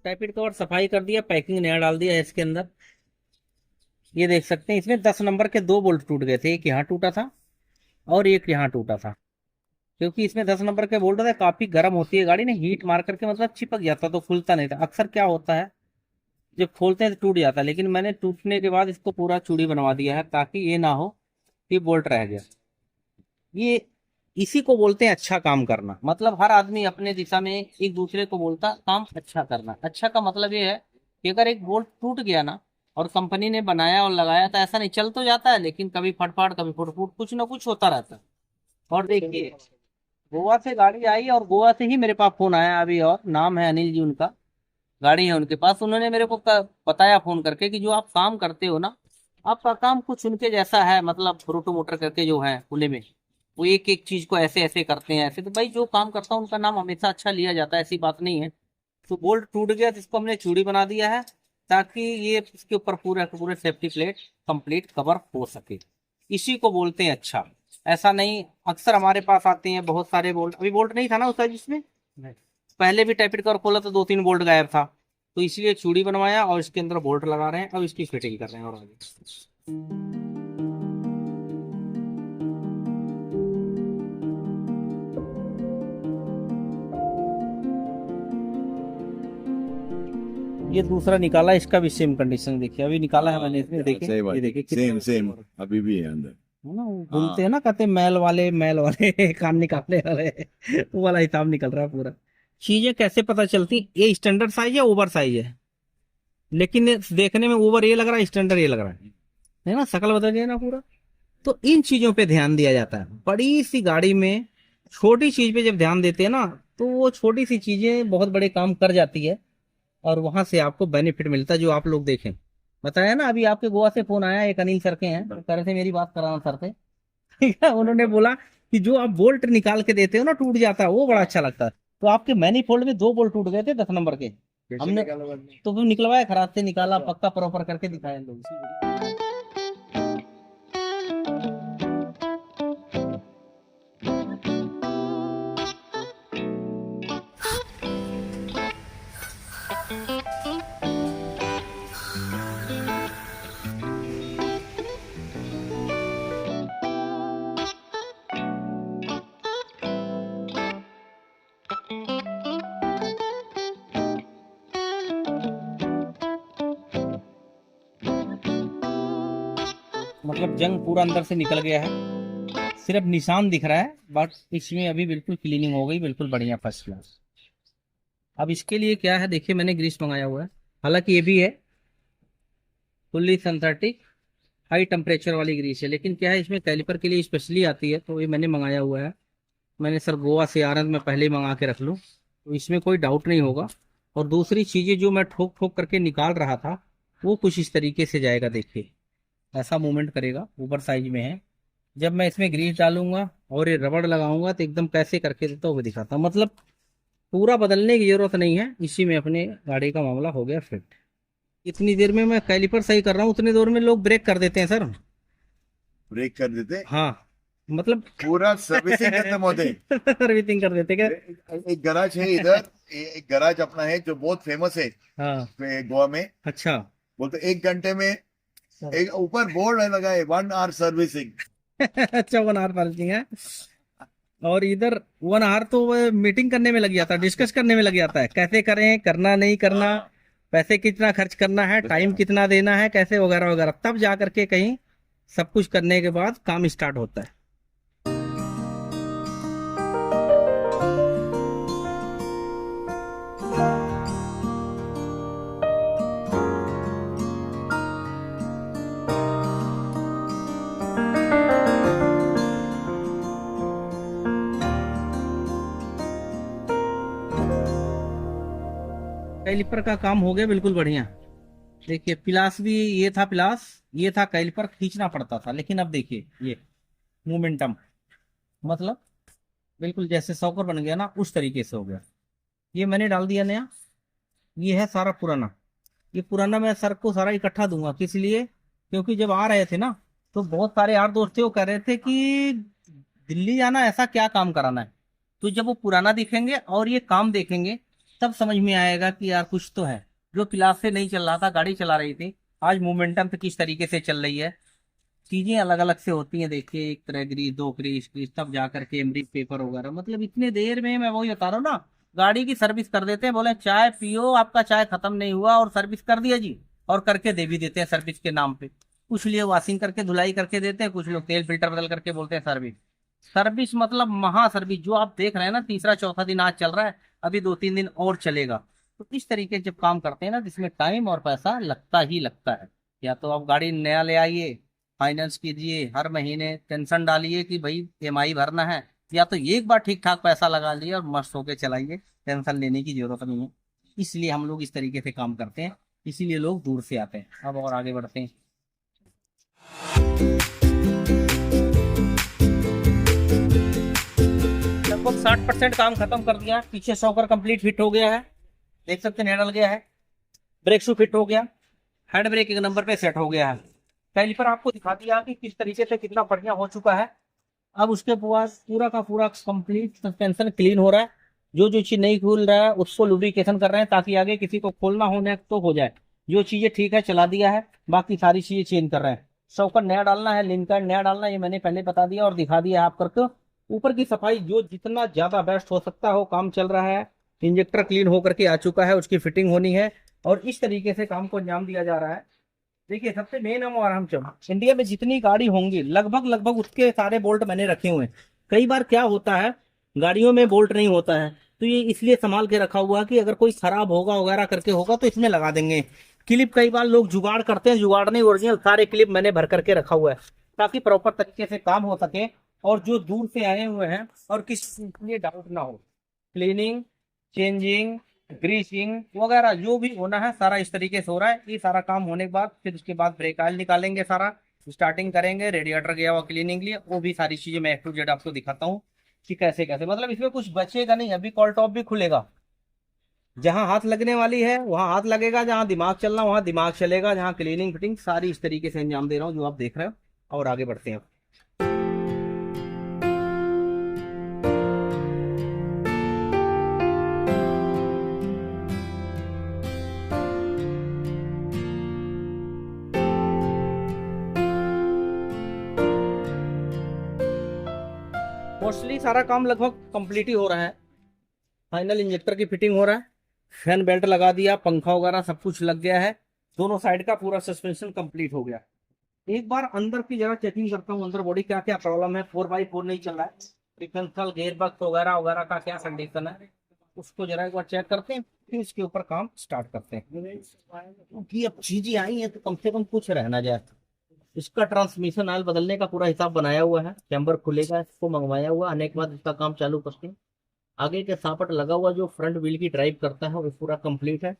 टाइपिड कवर सफाई कर दिया, पैकिंग नया डाल दिया है इसके अंदर। ये देख सकते हैं, इसमें 10 नंबर के 2 बोल्ट टूट गए थे, एक यहाँ टूटा था और एक यहाँ टूटा था। क्योंकि इसमें 10 नंबर के बोल्ट थे, काफी गर्म होती है गाड़ी ने, हीट मार करके मतलब चिपक जाता तो खुलता नहीं था। अक्सर क्या होता है, जब खोलते हैं तो टूट जाता है, लेकिन मैंने टूटने के बाद इसको पूरा चूड़ी बनवा दिया है, ताकि ये ना हो कि बोल्ट रह गया। ये इसी को बोलते हैं अच्छा काम करना। मतलब हर आदमी अपने दिशा में एक दूसरे को बोलता काम अच्छा करना। अच्छा का मतलब ये है कि अगर एक बोल्ट टूट गया ना, और कंपनी ने बनाया और लगाया, तो ऐसा नहीं, चल तो जाता है लेकिन कभी फटफट कभी फुटफुट कुछ ना कुछ होता रहता है। और देखिए, गोवा से गाड़ी आई और गोवा से ही मेरे पास फोन आया अभी, और नाम है अनिल जी उनका, गाड़ी है उनके पास। उन्होंने मेरे को बताया फोन करके कि जो आप काम करते हो ना, आपका काम कुछ उनके जैसा है, मतलब रोटो मोटर करके जो है पुणे में, वो एक एक चीज को ऐसे ऐसे करते हैं ऐसे। तो भाई जो काम करता है उनका नाम हमेशा अच्छा लिया जाता है, ऐसी बात नहीं है। तो बोल्ट टूट गया तो इसको हमने चूड़ी बना दिया है, ताकि ये इसके ऊपर पूरे पूरे सेफ्टी प्लेट कंप्लीट कवर हो सके। इसी को बोलते हैं अच्छा। ऐसा नहीं, अक्सर हमारे पास आते हैं बहुत सारे बोल्ट, अभी बोल्ट नहीं था ना उसका जिसमें, पहले भी टाइपिड कवर खोला तो 2-3 बोल्ट गायब था, तो इसलिए चूड़ी बनवाया और इसके अंदर बोल्ट लगा रहे हैं। अब इसकी फिटिंग कर रहे हैं और आगे। ये दूसरा निकाला, इसका भी सेम कंडीशन देखिए, अभी निकाला है मैंने इसमें, देखिए सही बात, ये देखिए कितना सेम सेम अभी भी है अंदर। है ना, वो बोलते हैं ना, कहते हैं मैल वाले काम निकालने वाले, वो वाला हिसाब निकल रहा है पूरा। चीजें कैसे पता चलती, ये स्टैंडर्ड साइज है, ओवर साइज है, लेकिन ये देखने में ओवर ये लग रहा है, स्टैंडर्ड ये लग रहा है ना, शकल बदल गई ना पूरा। तो इन चीजों पे ध्यान दिया जाता है। बड़ी सी गाड़ी में छोटी चीज पे जब ध्यान देते हैं ना, तो वो छोटी सी चीजें बहुत बड़े काम कर जाती है, और वहां से आपको बेनिफिट मिलता है, जो आप लोग देखें। बताया ना, अभी आपके गोवा से फोन आया, एक अनिल सर के हैं, तो कह रहे थे मेरी बात कराना सर से। ठीक है, उन्होंने बोला कि जो आप बोल्ट निकाल के देते हो ना, टूट जाता है, वो बड़ा अच्छा लगता है। तो आपके मैनीफोल्ड में 2 बोल्ट टूट गए थे 10 नंबर के, हमने तो फिर निकलवाया, खराब से निकाला, पक्का प्रॉपर करके दिखाया लोग। मतलब जंग पूरा अंदर से निकल गया है, सिर्फ निशान दिख रहा है, बट इसमें अभी बिल्कुल क्लीनिंग हो गई, बिल्कुल बढ़िया फर्स्ट क्लास। अब इसके लिए क्या है, देखिए मैंने ग्रीस मंगाया हुआ है, हालांकि ये भी है फुल्ली सिंथेटिक हाई टेम्परेचर वाली ग्रीस है, लेकिन क्या है इसमें कैलिपर के लिए स्पेशली आती है, तो ये मैंने मंगाया हुआ है। मैंने सर गोवा से आ रहा है, मैं पहले ही मंगा के रख लूँ, तो इसमें कोई डाउट नहीं होगा। और दूसरी चीज़ें जो मैं ठोक ठोक करके निकाल रहा था, वो कुछ इस तरीके से जाएगा, देखिए ऐसा मूवमेंट करेगा, ऊपर साइज में है, जब मैं इसमें ग्रीस डालूंगा और ये रबड़ लगाऊंगा तो एकदम कैसे करके देता हूँ वो दिखाता हूँ। मतलब पूरा बदलने की जरूरत नहीं है, इसी में अपने गाड़ी का मामला हो गया फिट। इतनी देर में मैं कैलिपर सही कर रहा हूँ, उतनी देर में लोग ब्रेक कर देते हैं सर। ब्रेक कर देते, हाँ मतलब पूरा सर्विसिंग खत्म होते। सर्विसिंग कर देते क्या? एक गैराज है इधर, एक गैराज अपना है जो बहुत फेमस है हाँ गोवा में। अच्छा। बोलते 1 घंटे में, एक ऊपर बोर्ड है लगा है 1 आवर सर्विसिंग। अच्छा 1 आवर सर्विसिंग है। और इधर 1 आवर तो वो मीटिंग करने में लग जाता है, डिस्कस करने में लग जाता है, कैसे करें, करना नहीं करना, पैसे कितना खर्च करना है, टाइम कितना देना है, कैसे वगैरह वगैरह, तब जा करके कहीं सब कुछ करने के बाद काम स्टार्ट होता है। कैलिपर का काम हो गया बिल्कुल बढ़िया। देखिए पिलास भी, ये था पिलास, ये था कैलिपर, खींचना पड़ता था, लेकिन अब देखिए ये मोमेंटम, मतलब बिल्कुल जैसे सॉकर बन गया ना उस तरीके से हो गया। ये मैंने डाल दिया नया, ये है सारा पुराना। ये पुराना मैं सर को सारा इकट्ठा दूंगा, किस लिए? क्योंकि जब आ रहे थे ना तो बहुत सारे यार दोस्त थे, वो कह रहे थे कि दिल्ली जाना ऐसा क्या काम कराना है। तो जब वो पुराना दिखेंगे और ये काम देखेंगे तब समझ में आएगा कि यार कुछ तो है। जो क्लास से नहीं चल रहा था, गाड़ी चला रही थी, आज मोमेंटम पे किस तरीके से चल रही है। चीजें अलग अलग से होती हैं, देखिए एक तरह ग्रीस, दो ग्रीस तब जा करके एमरी पेपर वगैरह, मतलब इतने देर में, मैं वही बता रहा हूँ ना। गाड़ी की सर्विस कर देते हैं, बोले चाय पियो, आपका चाय खत्म नहीं हुआ और सर्विस कर दिया जी, और करके दे भी देते हैं सर्विस के नाम पे। कुछ लिए वॉशिंग करके धुलाई करके देते हैं, कुछ लोग तेल फिल्टर बदल करके बोलते हैं सर्विस। सर्विस मतलब महा सर्विस, जो आप देख रहे हैं ना, तीसरा चौथा दिन आज चल रहा है, अभी 2-3 दिन और चलेगा। तो इस तरीके से जब काम करते हैं ना, जिसमें टाइम और पैसा लगता ही लगता है। या तो आप गाड़ी नया ले आइए, फाइनेंस कीजिए, हर महीने टेंशन डालिए कि भाई ईएमआई भरना है, या तो एक बार ठीक ठाक पैसा लगा लिए और मस्त होके चलाइए, टेंशन लेने की जरूरत नहीं है। इसलिए हम लोग इस तरीके से काम करते हैं, इसीलिए लोग दूर से आते हैं। अब और आगे बढ़ते हैं। लगभग 60% काम खत्म कर दिया। पीछे शॉकर कंप्लीट फिट हो गया है, देख सकते हैं, डल गया है। ब्रेक शू फिट हो गया, हेड ब्रेक एक नंबर पे सेट हो गया है। कैलिपर आपको दिखा दिया कि किस तरीके से कितना बढ़िया हो चुका है। अब उसके बाद पूरा का पूरा कंप्लीट सस्पेंशन क्लीन हो रहा है। जो जो चीज नहीं खुल रहा है उसको लुब्रिकेशन कर रहे हैं, ताकि आगे किसी को खोलना होने तो हो जाए। जो चीजें ठीक है चला दिया है, बाकी सारी चीजें चेंज कर रहे हैं। शॉकर नया डालना है, लिंकर नया डालना है, ये मैंने पहले बता दिया और दिखा दिया आप करके। ऊपर की सफाई जो जितना ज्यादा बेस्ट हो सकता हो, काम चल रहा है। इंजेक्टर क्लीन होकर के आ चुका है, उसकी फिटिंग होनी है, और इस तरीके से काम को अंजाम दिया जा रहा है। देखिए सबसे मेन हम और हम इंडिया में जितनी गाड़ी होंगी लगभग लगभग उसके सारे बोल्ट मैंने रखे हुए हैं। कई बार क्या होता है, गाड़ियों में बोल्ट नहीं होता है, तो ये इसलिए संभाल के रखा हुआ कि अगर कोई खराब होगा वगैरह करके होगा तो इसमें लगा देंगे। क्लिप कई बार लोग जुगाड़ करते हैं, जुगाड़ नहीं, ओरिजिनल सारे क्लिप मैंने भर करके रखा हुआ है, ताकि प्रॉपर तरीके से काम हो सके। और जो दूर से आए हुए हैं और किसी लिए डाउट ना हो, क्लीनिंग, चेंजिंग, ग्रीसिंग वगैरह जो भी होना है सारा इस तरीके से हो रहा है। ये सारा काम होने के बाद फिर उसके बाद ब्रेक ऑयल निकालेंगे, सारा स्टार्टिंग करेंगे, रेडिएटर गया हुआ क्लीनिंग लिए, वो भी सारी चीजें मैं A to Z आपको दिखाता हूँ कि कैसे कैसे, मतलब इसमें कुछ बचेगा नहीं। अभी कॉल टॉप भी खुलेगा, जहां हाथ लगने वाली है वहां हाथ लगेगा, जहां दिमाग चलना वहां दिमाग चलेगा, जहां क्लीनिंग फिटिंग सारी इस तरीके से अंजाम दे रहा हूँ जो आप देख रहे हो। और आगे बढ़ते हैं। मोस्टली सारा काम लगभग कंप्लीट ही हो रहा है। फाइनल इंजेक्टर की फिटिंग हो रहा है, फैन बेल्ट लगा दिया, पंखा वगैरह सब कुछ लग गया है, दोनों साइड का पूरा सस्पेंशन कंप्लीट हो गया। एक बार अंदर की जरा चेकिंग करता हूँ, अंदर बॉडी क्या क्या प्रॉब्लम है। 4x4 नहीं चल रहा है, डिफरेंशियल गियर बॉक्स वगैरह वगैरह का क्या कंडीशन है, उसको जरा एक बार चेक करते हैं, फिर इसके ऊपर काम स्टार्ट करते हैं। क्योंकि अब चीजें आई है तो कम से कम कुछ रहना जाए। इसका ट्रांसमिशन ऑयल बदलने का पूरा हिसाब बनाया हुआ है, चैम्बर खुलेगा, इसको मंगवाया हुआ, आने के बाद इसका काम चालू करते हैं। आगे के सापट लगा हुआ जो फ्रंट व्हील की ड्राइव करता है वो पूरा कंप्लीट है।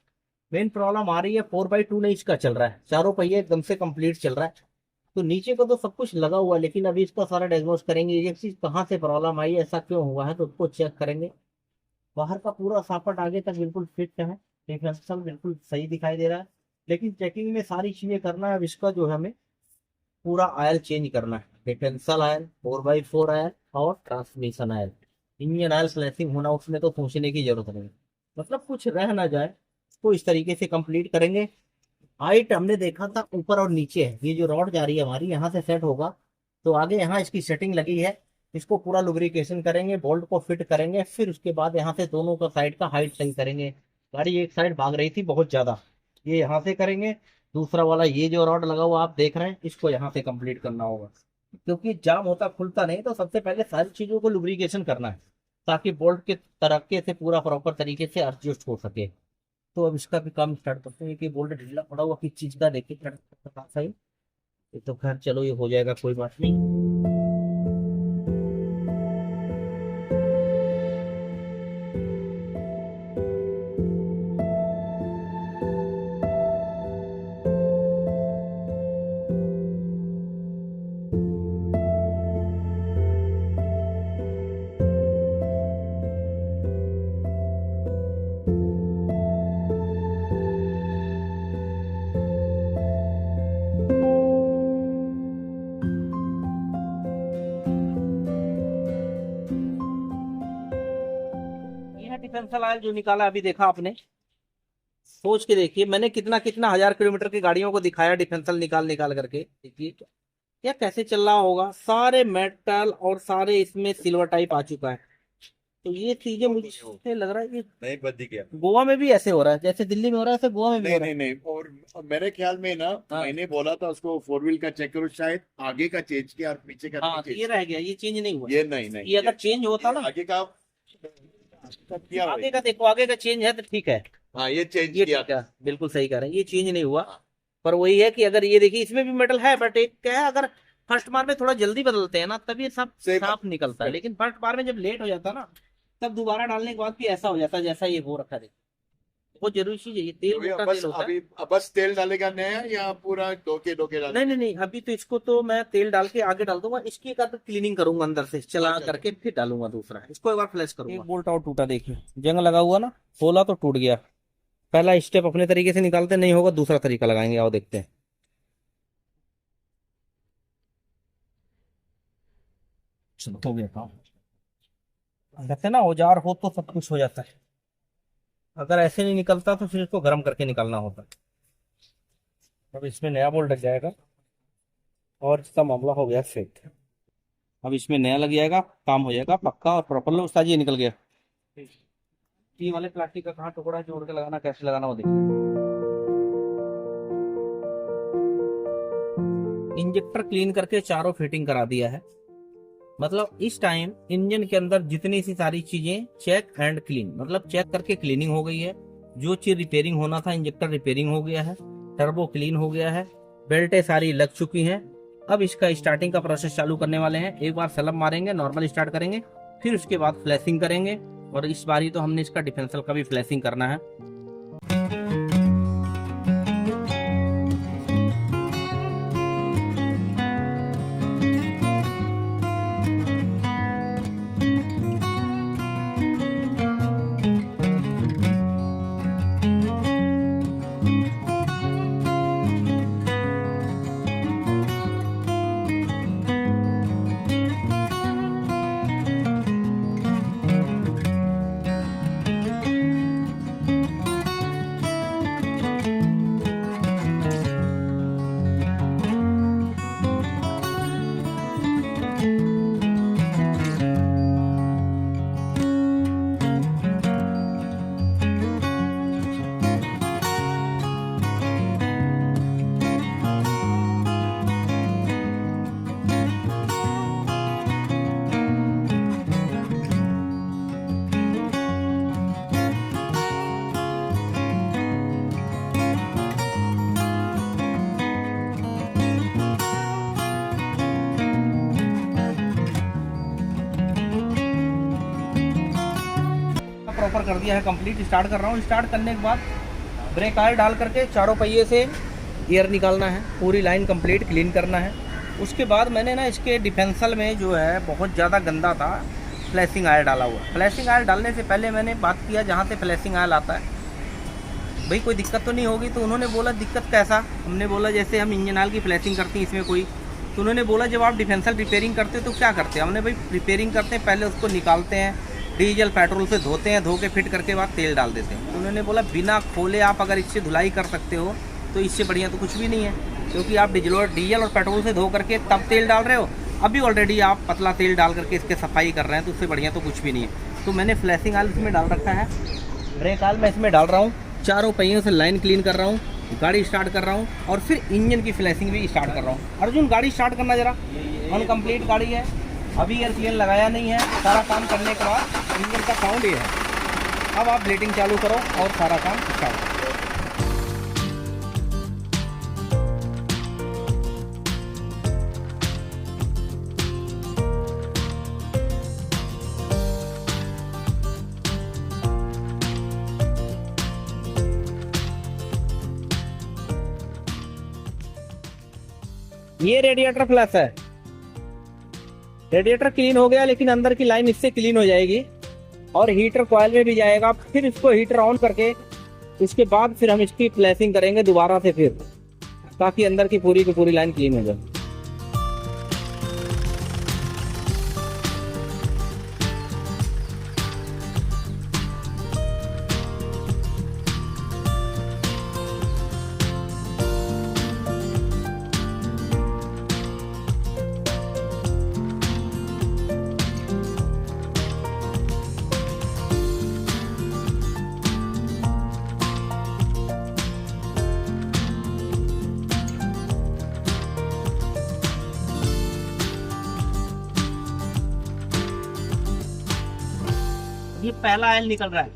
मेन प्रॉब्लम आ रही है 4x2 नहीं इसका चल रहा है, चारों पहिए एकदम से कंप्लीट चल रहा है। तो नीचे को तो सब कुछ लगा हुआ है, लेकिन अभी इसका सारा डायग्नोस करेंगे, ये चीज कहाँ से प्रॉब्लम आई, ऐसा क्यों हुआ है, तो उसको चेक करेंगे। बाहर का पूरा सापट आगे तक बिल्कुल फिट है, डिफरेंशियल बिल्कुल सही दिखाई दे रहा है, लेकिन चेकिंग में सारी चीजें करना है। अब इसका जो है हमें पूरा ऑयल चेंज करना है, डिफरेंशियल ऑयल, 4x4 ऑयल और transmission oil. Engine oil flashing होना, उसमें तो सोचने की जरूरत नहीं, मतलब कुछ रह ना जाए, तो इस तरीके से कंप्लीट करेंगे। हाइट हमने देखा था ऊपर और नीचे है, ये जो रॉड जा रही है हमारी यहाँ से सेट होगा, तो आगे यहाँ इसकी सेटिंग लगी है, इसको पूरा लुब्रिकेशन करेंगे, बोल्ट को फिट करेंगे, फिर उसके बाद यहाँ से दोनों का साइड का हाइट सही करेंगे। गाड़ी एक साइड भाग रही थी बहुत ज्यादा, ये यहाँ से करेंगे। दूसरा वाला ये जो रॉड लगा हुआ आप देख रहे हैं, इसको यहाँ से कंप्लीट करना होगा, क्योंकि जाम होता खुलता नहीं, तो सबसे पहले सारी चीजों को लुब्रिकेशन करना है, ताकि बोल्ट के तरीके से पूरा प्रॉपर तरीके से एडजस्ट हो सके। तो अब इसका भी काम स्टार्ट करते हैं कि बोल्ट ढीला पड़ा हुआ किस चीज का, देखिए सही। ये तो खैर चलो, ये हो जाएगा, कोई बात नहीं। ये है डिफेंसल ऑयल जो निकाला, अभी देखा आपने, सोच के देखिए, मैंने कितना कितना 1000 किलोमीटर की गाड़ियों को दिखाया डिफेंसल निकाल निकाल करके, देखिए क्या कैसे चल रहा होगा, सारे मेटल और सारे इसमें सिल्वर टाइप आ चुका है। तो ये चीजें मुझे लग रहा है कि नहीं बंदी किया। गोवा में भी ऐसे हो रहा है, जैसे दिल्ली में हो रहा है, ऐसे गोवा में भी हो नहीं रहा नहीं है। नहीं, और मेरे ख्याल में ना, हाँ। मैंने बोला था उसको 4 व्हील का चेक करो, शायद आगे का चेंज किया और पीछे का हाँ, नहीं तो ये चेंज रह गया, ये चेंज नहीं हुआ। किया। ये नहीं नहीं, ये अगर चेंज होता ना, आगे का किया हुआ है। आगे का देखो, आगे का चेंज है तो ठीक है, हाँ ये चेंज ये किया। ठीक है, बिल्कुल सही कह रहे हैं, ये चेंज नहीं हुआ। पर वही है कि अगर ये देखिए, इसमें भी मेटल है, बट एक क्या है, अगर फर्स्ट बार में थोड़ा जल्दी बदलते हैं ना, तब ये सब सही साफ निकलता है, लेकिन फर्स्ट बार में जब लेट हो जाता है ना, तब दोबारा डालने के बाद भी ऐसा हो जाता है जैसा ये हो रखा है। बहुत जरूरी चीज है ये, तेल अभी मोटा बस तेल होता है। अभी बस तेल डालेगा नया, या पूरा धोके धोके डालेगा? नहीं नहीं नहीं, अभी तो इसको तो मैं तेल डाल के आगे डाल दूंगा, इसकी एक आध क्लीनिंग करूंगा अंदर से चला अच्छा। करके, फिर डालूंगा दूसरा, इसको एक बार फ्लैश करूंगा। एक बोल्ट और टूटा, देखिए जंग लगा हुआ ना, खोला तो टूट गया। पहला स्टेप अपने तरीके से निकालते, नहीं होगा दूसरा तरीका लगाएंगे, आओ देखते हैं। चलो हो गया काम। कहते हैं ना, औजार हो तो सब कुछ हो जाता है, अगर ऐसे नहीं निकलता तो फिर इसको गर्म करके निकालना होता है। अब इसमें नया बोल्ट लग जाएगा और इसका मामला हो गया सेट। अब इसमें नया लग जाएगा, काम हो जाएगा पक्का और प्रॉपर। लो उस्ताद जी, ये निकल गया। ये वाले प्लास्टिक का कहाँ टुकड़ा जोड़ के लगाना, कैसे लगाना वो देखिए। इंजेक्टर क्लीन करके चारों फिटिंग करा दिया है, मतलब इस टाइम इंजन के अंदर जितनी सी सारी चीजें चेक एंड क्लीन, मतलब चेक करके क्लीनिंग हो गई है। जो चीज रिपेयरिंग होना था, इंजेक्टर रिपेयरिंग हो गया है, टर्बो क्लीन हो गया है, बेल्टें सारी लग चुकी हैं। अब इसका स्टार्टिंग का प्रोसेस चालू करने वाले हैं। एक बार सलब मारेंगे, नॉर्मल स्टार्ट करेंगे, फिर उसके बाद फ्लैशिंग करेंगे, और इस बार ही तो हमने इसका डिफेंसल का भी फ्लैशिंग करना है। प्रॉपर कर दिया है कंप्लीट। स्टार्ट कर रहा हूँ, स्टार्ट करने के बाद ब्रेक ऑयल डाल करके चारों पहिए से एयर निकालना है, पूरी लाइन कंप्लीट क्लीन करना है। उसके बाद मैंने ना इसके डिफेंसल में जो है बहुत ज़्यादा गंदा था, फ्लैशिंग आयल डाला हुआ। फ्लैशिंग आयल डालने से पहले मैंने बात किया जहाँ से फ्लैशिंग आयल आता है, भाई कोई दिक्कत तो नहीं होगी। तो उन्होंने बोला दिक्कत कैसा? हमने बोला जैसे हम इंजन ऑयल की फ्लैशिंग करते हैं इसमें कोई, तो उन्होंने बोला जब आप डिफेंसल रिपेयरिंग करते हो तो क्या करते हैं? हमने भाई रिपेयरिंग करते हैं, पहले उसको निकालते हैं, डीजल पेट्रोल से धोते हैं, धो के फिट करके बाद तेल डाल देते हैं। तो उन्होंने बोला बिना खोले आप अगर इससे धुलाई कर सकते हो तो इससे बढ़िया तो कुछ भी नहीं है, क्योंकि आप डीजल और पेट्रोल से धो करके तब तेल डाल रहे हो, अभी ऑलरेडी आप पतला तेल डाल करके इसके सफाई कर रहे हैं, तो उससे बढ़िया तो कुछ भी नहीं है। तो मैंने फ्लैशिंग ऑयल इसमें डाल रखा है, ब्रेक ऑयल मैं इसमें डाल रहा हूँ, चारों पहियों से लाइन क्लीन कर रहा हूँ, गाड़ी स्टार्ट कर रहा हूँ और फिर इंजन की फ्लैशिंग भी स्टार्ट कर रहा हूँ। अर्जुन गाड़ी स्टार्ट करना जरा, अनकम्प्लीट गाड़ी है, अभी एयर सीएल लगाया नहीं है। सारा काम करने के बाद इंजन का साउंड ये है। अब आप ब्लेडिंग चालू करो और सारा काम स्टार्ट करो। ये रेडिएटर फ्लैश है, रेडिएटर क्लीन हो गया, लेकिन अंदर की लाइन इससे क्लीन हो जाएगी और हीटर कॉइल में भी जाएगा। फिर इसको हीटर ऑन करके इसके बाद फिर हम इसकी फ्लैशिंग करेंगे दोबारा से, फिर ताकि अंदर की पूरी लाइन क्लीन हो जाए। ये पहला आयल निकल रहा है,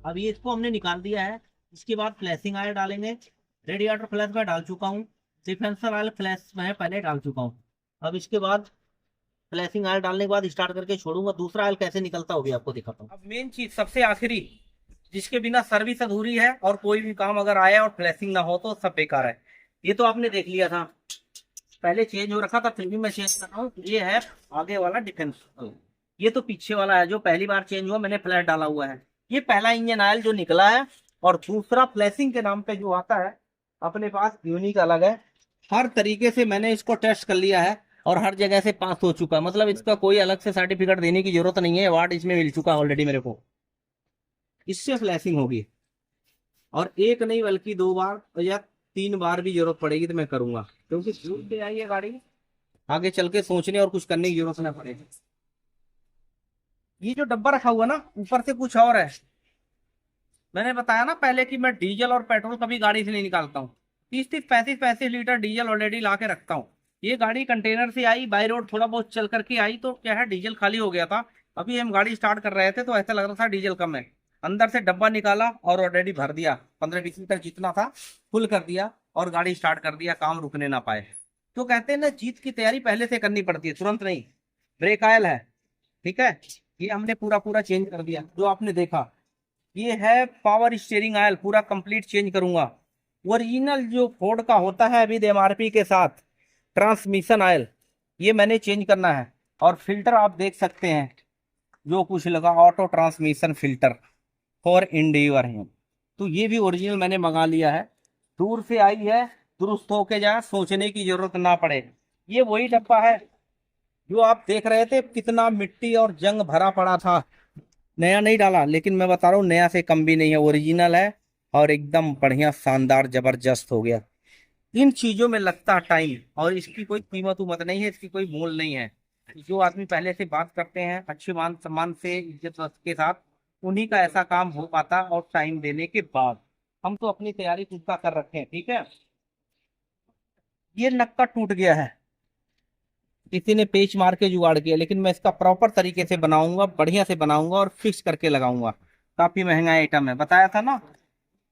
अब ये इसको हमने निकाल दिया है। इसके बाद फ्लैशिंग आयल डालेंगे। रेडिएटर फ्लैश में डाल चुका हूँ, डिफेंसर आयल फ्लैश में पहले डाल चुका हूँ। अब इसके बाद फ्लैशिंग आयल डालने के बाद स्टार्ट करके छोड़ूंगा। दूसरा आयल कैसे निकलता होगी आपको दिखाता हूँ। अब मेन चीज सबसे आखिरी, जिसके बिना सर्विस अधूरी है और कोई भी काम अगर आया और फ्लैशिंग ना हो तो सब बेकार है। ये तो आपने देख लिया था, पहले चेंज हो रखा था, फिर भी मैं चेंज कर रहा हूँ। ये है आगे वाला डिफेंस, ये तो पीछे वाला है जो पहली बार चेंज हुआ, मैंने फ्लैश डाला हुआ है। ये पहला इंजन ऑयल जो निकला है, और दूसरा फ्लैशिंग के नाम पे जो आता है अपने पास यूनिक अलग है। हर तरीके से मैंने इसको टेस्ट कर लिया है और हर जगह से पास हो चुका है, मतलब इसका कोई अलग से सर्टिफिकेट देने की जरूरत नहीं है, अवार्ड इसमें मिल चुका है ऑलरेडी मेरे को। इससे फ्लैशिंग होगी और एक नहीं बल्कि 2 बार या 3 बार भी जरूरत पड़ेगी तो मैं करूंगा, क्योंकि दूर से आई है गाड़ी, आगे चल के सोचने और कुछ करने की जरूरत ना पड़ेगी। ये जो डब्बा रखा हुआ ना, ऊपर से कुछ और है। मैंने बताया ना पहले कि मैं डीजल और पेट्रोल कभी गाड़ी से नहीं निकालता हूँ। 30-35 लीटर डीजल ऑलरेडी ला के रखता हूँ। ये गाड़ी कंटेनर से आई, बाई रोड थोड़ा बहुत चल करके आई, तो क्या है डीजल खाली हो गया था। अभी हम गाड़ी स्टार्ट कर रहे थे तो ऐसा लग रहा था डीजल कम है, अंदर से डब्बा निकाला और ऑलरेडी भर दिया, 15-20 लीटर जितना था फुल कर दिया और गाड़ी स्टार्ट कर दिया, काम रुकने ना पाए। तो कहते हैं ना, जीत की तैयारी पहले से करनी पड़ती है, तुरंत नहीं। ब्रेक ऑयल है, ठीक है, ये हमने पूरा चेंज कर दिया जो आपने देखा। ये है पावर स्टीयरिंग ऑयल, पूरा कंप्लीट चेंज करूंगा। ओरिजिनल जो फोर्ड का होता है विद एमआरपी के साथ, ट्रांसमिशन ऑयल, ये मैंने चेंज करना है। और फिल्टर आप देख सकते हैं जो कुछ लगा, auto transmission filter for Endeavour है, तो ये भी ओरिजिनल मैंने मंगा लिया है। दूर से आई है, दुरुस्त होके जाए, सोचने की जरूरत ना पड़े। ये वही डब्बा है जो आप देख रहे थे, कितना मिट्टी और जंग भरा पड़ा था, नया नहीं डाला, लेकिन मैं बता रहा हूँ नया से कम भी नहीं है, ओरिजिनल है और एकदम बढ़िया शानदार जबरदस्त हो गया। इन चीजों में लगता टाइम और इसकी कोई कीमत उमत नहीं है, इसकी कोई मोल नहीं है। जो आदमी पहले से बात करते हैं अच्छे मान सम्मान से, इज्जत के साथ, उन्हीं का ऐसा काम हो पाता और टाइम देने के बाद। हम तो अपनी तैयारी खुद का कर रखे हैं, ठीक है। ये नक्का टूट गया है, किसी ने पेच मार के जुगाड़ किया, लेकिन मैं इसका प्रॉपर तरीके से बनाऊंगा, बढ़िया से बनाऊंगा और फिक्स करके लगाऊंगा। काफी महंगा आइटम है, बताया था ना।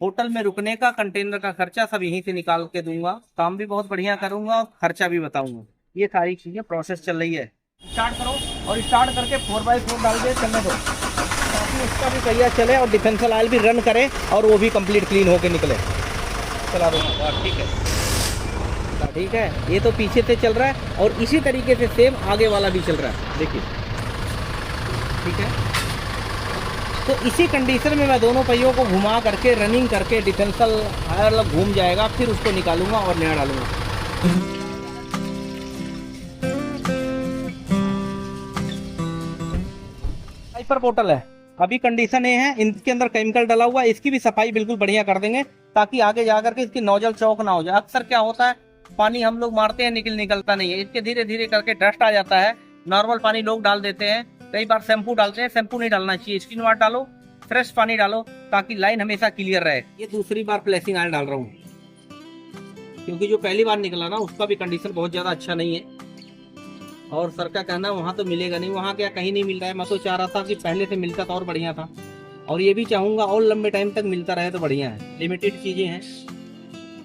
होटल में रुकने का, कंटेनर का खर्चा सब यहीं से निकाल के दूंगा, काम भी बहुत बढ़िया करूंगा और खर्चा भी बताऊंगा। ये सारी चीजें प्रोसेस चल रही है। स्टार्ट करो और स्टार्ट करके 4x4 डाल के चलने दो, ताकि उसका भी पहिया चले और डिफेंसल ऑयल भी रन करे और वो भी कंप्लीट क्लीन होके निकले। चला दूंगा। वाह, ठीक है, ठीक है। ये तो पीछे से चल रहा है और इसी तरीके से सेम आगे वाला भी चल रहा है, देखिए, ठीक है। तो इसी कंडीशन में मैं दोनों पहियों को घुमा करके रनिंग करके डिफेंसल मतलब घूम जाएगा, फिर उसको निकालूंगा और नया डालूंगा। हाइपर पोर्टल है, अभी कंडीशन ये है, इनके अंदर केमिकल डला हुआ है, इसकी भी सफाई बिल्कुल बढ़िया कर देंगे ताकि आगे जाकर के इसकी नोजल चौक ना हो जाए। अक्सर क्या होता है, पानी हम लोग मारते हैं निकलता नहीं है, इसके धीरे धीरे करके डस्ट आ जाता है। नॉर्मल पानी लोग डाल देते हैं, कई बार शैम्पू डालते हैं, शैम्पू नहीं डालना चाहिए, स्किन वाटर डालो, फ्रेश पानी डालो ताकि लाइन हमेशा क्लियर रहे। ये दूसरी बार फ्लैशिंग ऑयल डाल रहा हूँ क्योंकि जो पहली बार निकला ना उसका भी कंडीशन बहुत ज्यादा अच्छा नहीं है, और सर का कहना वहां तो मिलेगा नहीं, वहां क्या कहीं नहीं मिल रहा है। मैं तो चाह रहा था कि पहले से मिलता तो और बढ़िया था, और ये भी चाहूंगा और लंबे टाइम तक मिलता रहे तो बढ़िया है। लिमिटेड चीजें हैं,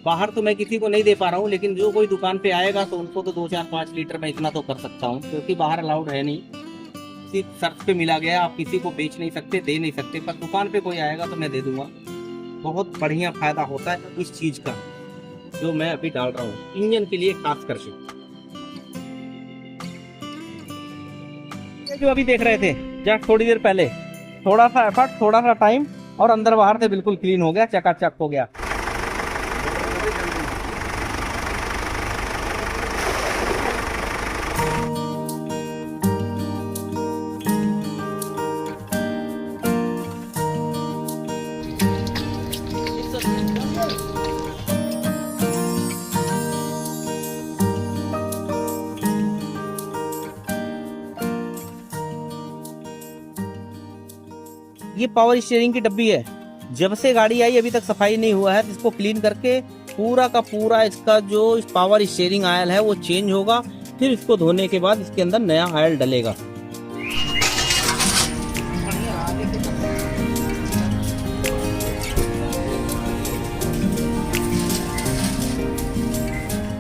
बाहर तो मैं किसी को नहीं दे पा रहा हूँ, लेकिन जो कोई दुकान पे आएगा तो उनको तो 2, 4, 5 लीटर में इतना तो कर सकता हूँ, क्योंकि बाहर अलाउड है नहीं, सिर्फ शर्त पे मिला गया, आप किसी को बेच नहीं सकते, दे नहीं सकते, पर दुकान पे कोई आएगा तो मैं दे दूंगा। बहुत बढ़िया फायदा होता है इस चीज का जो मैं अभी डाल रहा हूँ इंजन के लिए खास करके। जो अभी देख रहे थे जस्ट थोड़ी देर पहले, थोड़ा सा एफर्ट, थोड़ा सा टाइम, और अंदर बाहर से बिल्कुल क्लीन हो गया, चकाचक हो गया। ये पावर स्टीयरिंग की डब्बी है, जब से गाड़ी आई अभी तक सफाई नहीं हुआ है, तो इसको क्लीन करके पूरा का पूरा इसका जो पावर स्टीयरिंग ऑयल है वो चेंज होगा, फिर इसको धोने के बाद इसके अंदर नया ऑयल डलेगा।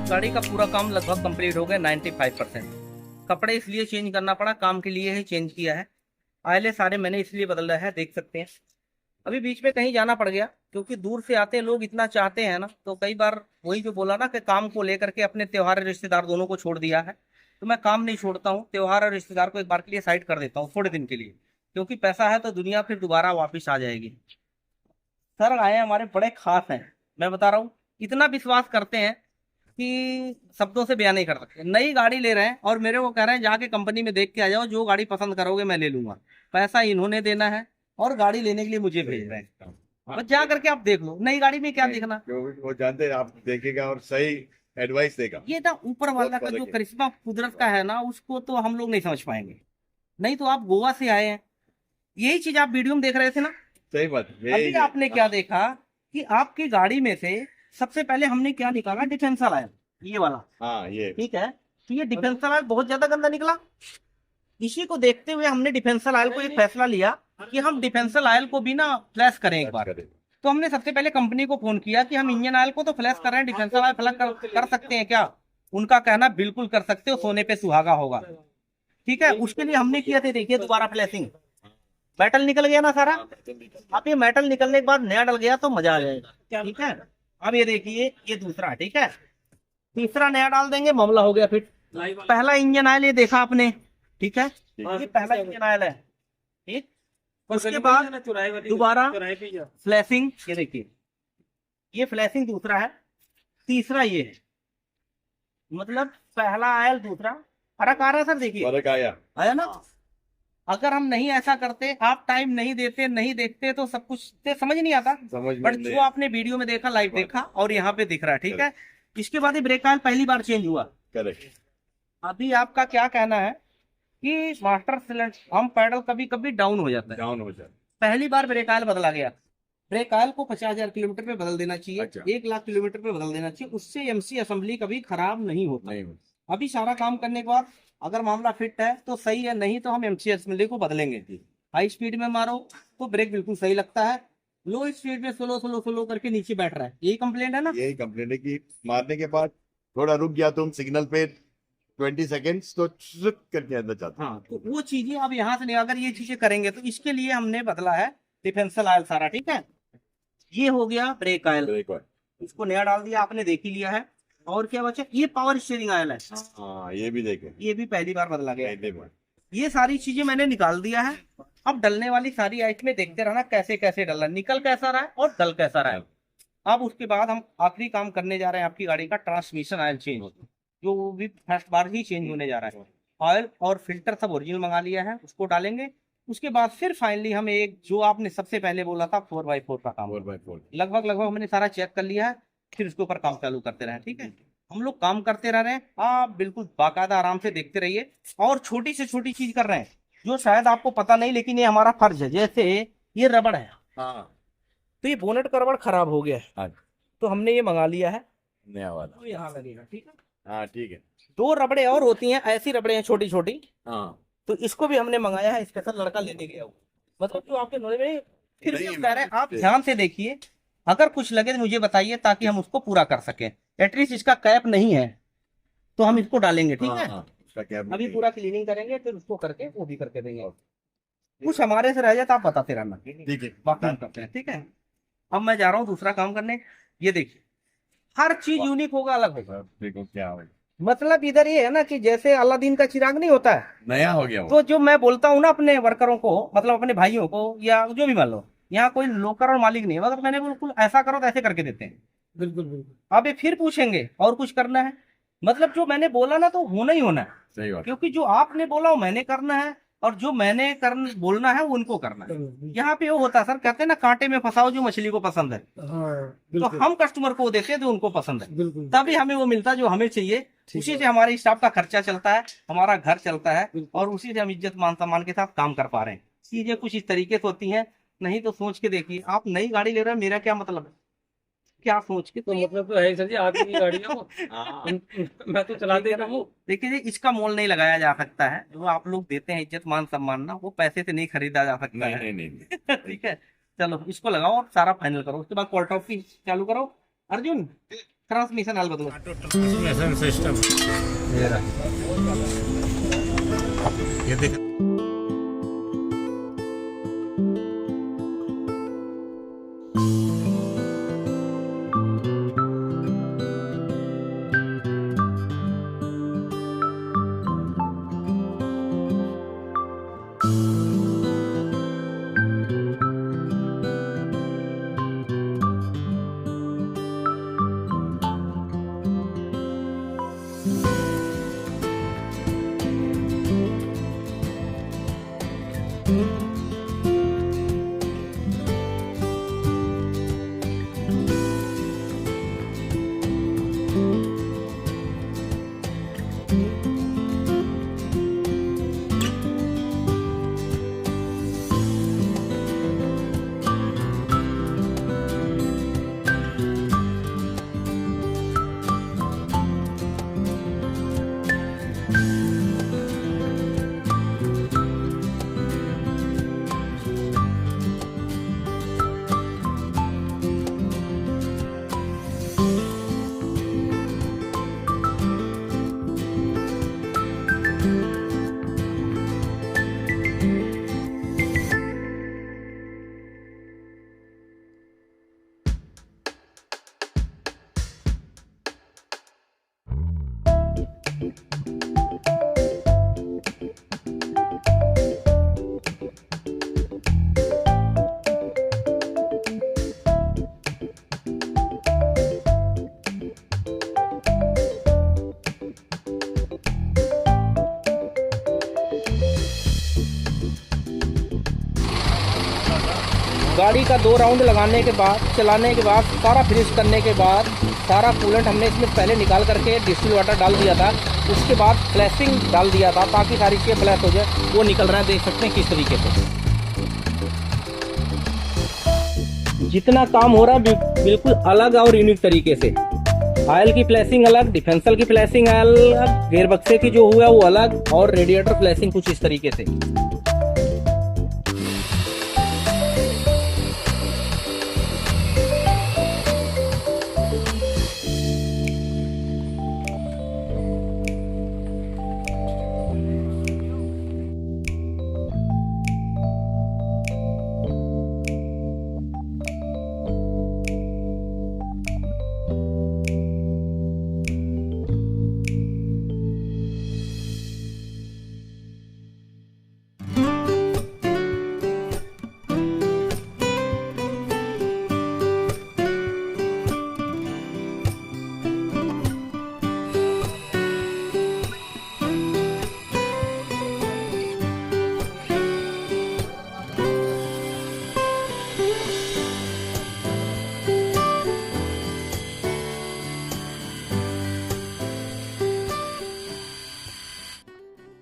गाड़ी का पूरा काम लगभग कंप्लीट हो गया 95%। कपड़े इसलिए चेंज करना पड़ा, काम के लिए ही चेंज किया है। आयले सारे मैंने इसलिए बदला है, देख सकते हैं। अभी बीच में कहीं जाना पड़ गया क्योंकि दूर से आते हैं लोग, इतना चाहते हैं ना, तो कई बार वही जो बोला ना कि काम को लेकर के अपने त्योहार और रिश्तेदार दोनों को छोड़ दिया है, तो मैं काम नहीं छोड़ता हूँ, त्योहार और रिश्तेदार को एक बार के लिए साइड कर देता हूँ थोड़े दिन के लिए, क्योंकि पैसा है तो दुनिया फिर दोबारा वापिस आ जाएगी। सर आए हमारे बड़े खास हैं, मैं बता रहा हूँ, इतना विश्वास करते हैं कि शब्दों से बयान नहीं कर सकते। नई गाड़ी ले रहे हैं और मेरे को कह रहे हैं जाके कंपनी में देख के आ जाओ, जो गाड़ी पसंद करोगे मैं ले लूंगा। पैसा इन्होंने देना है और गाड़ी लेने के लिए मुझे भेज रहे हैं, बस जा करके आप देख लो, नई गाड़ी में क्या देखना। वो जानते हैं, आप देखेगा और सही एडवाइस देगा। ये ना ऊपर वाला का जो करिश्मा कुदरत का है ना, उसको तो हम लोग नहीं समझ पाएंगे। नहीं तो आप गोवा से आए हैं, यही चीज आप वीडियो में देख रहे थे ना, सही बात। अभी आपने क्या देखा कि आपकी गाड़ी में से सबसे पहले हमने क्या निकाला, डिफेंसल ऑयल, ये वाला। हाँ, ये ठीक है, तो ये डिफेंसल ऑयल बहुत ज्यादा गंदा निकला। इसी को देखते हुए हमने डिफेंसल ऑयल को एक फैसला लिया कि हम डिफेंसल ऑयल को भी ना फ्लैश करें एक बार। तो हमने सबसे पहले कंपनी को फोन किया कि हम इंजन ऑयल को तो फ्लैश कर रहे हैं, डिफेंसल ऑयल फ्लैश कर सकते हैं क्या? उनका कहना बिल्कुल कर सकते हो, सोने पे सुहागा होगा। ठीक है, उसके लिए हमने किया था, देखिए दोबारा फ्लैशिंग, मेटल निकल गया ना सारा। अब ये मेटल निकलने के बाद नया डल गया तो मजा आ जाएगा। ठीक है, अब ये देखिए ये दूसरा, ठीक है, तीसरा नया डाल देंगे, मामला हो गया फिट। पहला इंजन ऑयल ये देखा आपने, ठीक है, ये पहला इंजन ऑयल है, ठीक। उसके बाद दोबारा फ्लैशिंग, ये देखिए ये फ्लैशिंग दूसरा है, तीसरा ये है, मतलब पहला ऑयल दूसरा। फर्क आ रहा है सर, देखिए फर्क आया ना। अगर हम नहीं ऐसा करते, आप टाइम नहीं देते, नहीं देखते, तो सब कुछ समझ नहीं आता। बट जो आपने वीडियो में देखा, लाइव देखा और यहाँ पे दिख रहा है, ठीक है। इसके बाद ये ब्रेक ऑयल पहली बार चेंज हुआ। करेक्ट। अभी आपका क्या कहना है कि मास्टर सिलेंडर हम पैडल कभी कभी डाउन हो जाता है, पहली बार ब्रेक ऑयल बदला गया। ब्रेक ऑयल को 50,000 किलोमीटर पे बदल देना चाहिए, 1 लाख किलोमीटर पे बदल देना चाहिए, उससे एमसी असेंबली कभी खराब नहीं होता। अभी सारा काम करने के बाद अगर मामला फिट है तो सही है, नहीं तो हम एमसी असेंबली को बदलेंगे। हाई स्पीड में मारो तो ब्रेक बिल्कुल सही लगता है, लो स्पीड में स्लो करके नीचे बैठ रहा है, यही कंप्लेंट है ना। यही कंप्लेंट है कि मारने के बाद थोड़ा रुक गया तुम सिग्नल पे 20 सेकेंड्स तो करके अंदर जाता। हाँ, तो वो चीजें अब यहाँ से नहीं, अगर ये चीजें करेंगे तो इसके लिए हमने बदला है डिफेंसल ऑयल सारा। ठीक है, ये हो गया ब्रेक ऑयल। इसको नया डाल दिया, आपने देख ही लिया है। और क्या बचा, ये पावर स्टीयरिंग ऑयल है, हाँ ये भी देखे, ये भी पहली बार बदला गया। पहले बार। ये सारी चीजें मैंने निकाल दिया है। अब डलने वाली सारी आइटमें देखते रहना कैसे कैसे डलना, निकल कैसा रहा है और डल कैसा रहा है। अब उसके बाद हम आखिरी काम करने जा रहे हैं, आपकी गाड़ी का ट्रांसमिशन ऑयल चेंज, जो भी फर्स्ट बार ही चेंज होने जा रहा है। ऑयल और फिल्टर सब ओरिजिनल मंगा लिया है, उसको डालेंगे। उसके बाद फिर फाइनली हम एक, जो आपने सबसे पहले बोला था 4x4 का काम, 4x4 लगभग हमने सारा चेक कर लिया है। फिर उसके ऊपर काम चालू करते रहे, ठीक है। हम लोग काम करते रह रहे हैं, आप बिल्कुल बाकायदा आराम से देखते रहिए। और छोटी से छोटी चीज कर रहे हैं जो शायद आपको पता नहीं, लेकिन ये हमारा फर्ज है। जैसे ये रबड़ है, हाँ तो ये बोनेट का रबड़ खराब हो गया है, हाँ तो हमने ये मंगा लिया है, नया वाला, तो यहाँ लगेगा, ठीक है। हाँ ठीक है, 2 रबड़े और होती हैं, ऐसी रबड़े हैं छोटी छोटी, हाँ तो इसको भी हमने मंगाया है, स्पेशल लड़का लेने गया वो, मतलब जो आपके नॉलेज में। फिर भी नहीं, हम कह रहे हैं आप ध्यान से देखिए, अगर कुछ लगे तो मुझे बताइए, ताकि हम उसको पूरा कर सकें। एटलीस्ट इसका कैप नहीं है तो हम इसको डालेंगे, ठीक है। उसका क्या अभी पूरा क्लीनिंग करेंगे, फिर उसको करके वो भी करके देंगे। कुछ हमारे से रह जाए तो आप बताते रहना, ठीक है, बाकी हम करते हैं, ठीक है। अब मैं जा रहा हूँ दूसरा काम करने। ये देखिए, हर चीज यूनिक होगा, अलग होगा। देखो क्या हो, मतलब इधर ये है ना कि जैसे अलादीन का चिराग नहीं होता है, नया हो गया वो। तो जो मैं बोलता हूँ ना अपने वर्करों को, मतलब अपने भाइयों को, या जो भी मान लो, यहाँ कोई नौकर और मालिक नहीं है, मतलब मैंने बिल्कुल ऐसा करो तो ऐसे करके देते हैं। बिल्कुल बिल्कुल। अब ये फिर पूछेंगे और कुछ करना है, मतलब जो मैंने बोला ना तो होना ही होना है, सही बात, क्योंकि जो आपने बोला वो मैंने करना है, और जो मैंने बोलना है वो उनको करना है। यहाँ पे वो होता है सर, कहते हैं ना कांटे में फंसाओ जो मछली को पसंद है, तो हम कस्टमर को देते हैं जो उनको पसंद है, बिल्कुल तभी हमें वो मिलता है जो हमें चाहिए। उसी से हमारे स्टाफ का खर्चा चलता है, हमारा घर चलता है, और उसी से हम इज्जत मान सम्मान के साथ काम कर पा रहे हैं। चीजें कुछ इस तरीके से होती हैं, नहीं तो सोच के देखिए, आप नई गाड़ी ले रहे हैं, मेरा क्या मतलब है, क्या सोच के, तो मतलब तो है ही सर जी, आपकी की गाड़ी है वो, हाँ मैं तो चला दे रहा हूँ। देखिए जी, इसका मोल नहीं लगाया जा सकता है। जो आप लोग देते हैं इज्जत मान सम्मान ना, वो पैसे से नहीं खरीदा जा सकता नहीं है। नहीं नहीं, ठीक है, चलो इसको लगाओ और सारा फाइनल करो, उसके बाद कॉल ऑफ की चालू करो। अर्जुन, ट्रांसमिशन हाल बदलो। ट्रांसमिशन सिस्टम ये देख, गाड़ी का 2 राउंड लगाने के बाद, चलाने के बाद, सारा फिनिश करने के बाद, सारा कूलेंट हमने इसमें पहले निकाल करके डिस्टिल वाटर डाल दिया था। उसके बाद फ्लैशिंग डाल दिया था ताकि सारी चीज़ें फ्लैश हो जाए। वो निकल रहा है, देख सकते हैं किस तरीके से। जितना काम हो रहा है बिल्कुल अलग और यूनिक तरीके से। ऑयल की फ्लैशिंग अलग, डिफेंसल की फ्लैशिंग अलग, गेयर बक्से की जो हुआ वो अलग, और रेडिएटर फ्लैशिंग कुछ इस तरीके से।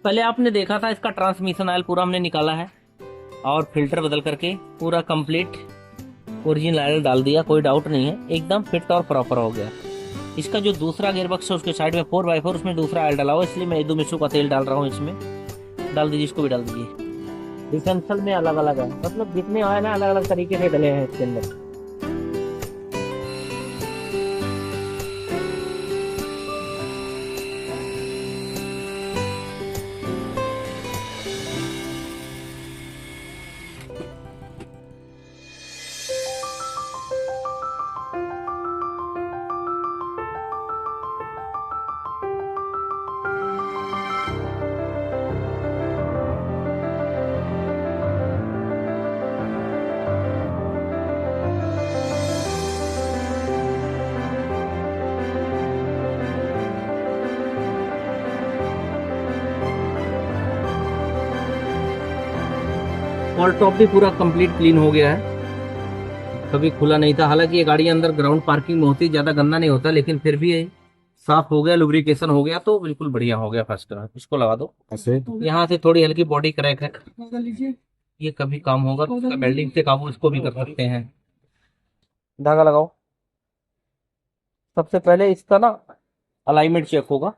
पहले आपने देखा था इसका ट्रांसमिशन ऑयल पूरा हमने निकाला है और फिल्टर बदल करके पूरा कंप्लीट ओरिजिनल ऑयल डाल दिया, कोई डाउट नहीं है, एकदम फिट और प्रॉपर हो गया। इसका जो दूसरा गियर बक्स है उसके साइड में 4x4 उसमें दूसरा ऑयल डाला हुआ, इसलिए मैं एकदम मिशू का तेल डाल रहा हूँ इसमें। डाल दीजिए, इसको भी डाल दीजिए। डिफरेंशियल में अलग अलग है, मतलब जितने ऑयल है अलग अलग तरीके से डले हैं इसके अंदर। और टॉप भी पूरा कंप्लीट क्लीन हो गया है, कभी खुला नहीं था। हालांकि ये गाड़ी अंदर ग्राउंड पार्किंग में होती, ज्यादा गंदा नहीं होता, लेकिन फिर भी साफ हो गया, लुब्रिकेशन हो गया, तो बिल्कुल बढ़िया हो गया फर्स्ट क्लास। इसको लगा दो ऐसे। यहाँ से थोड़ी हल्की बॉडी क्रैक है, ये कभी काम होगा तो उसका वेल्डिंग से काबू इसको भी कर सकते हैं। धागा लगाओ। सबसे पहले इसका ना अलाइनमेंट चेक होगा,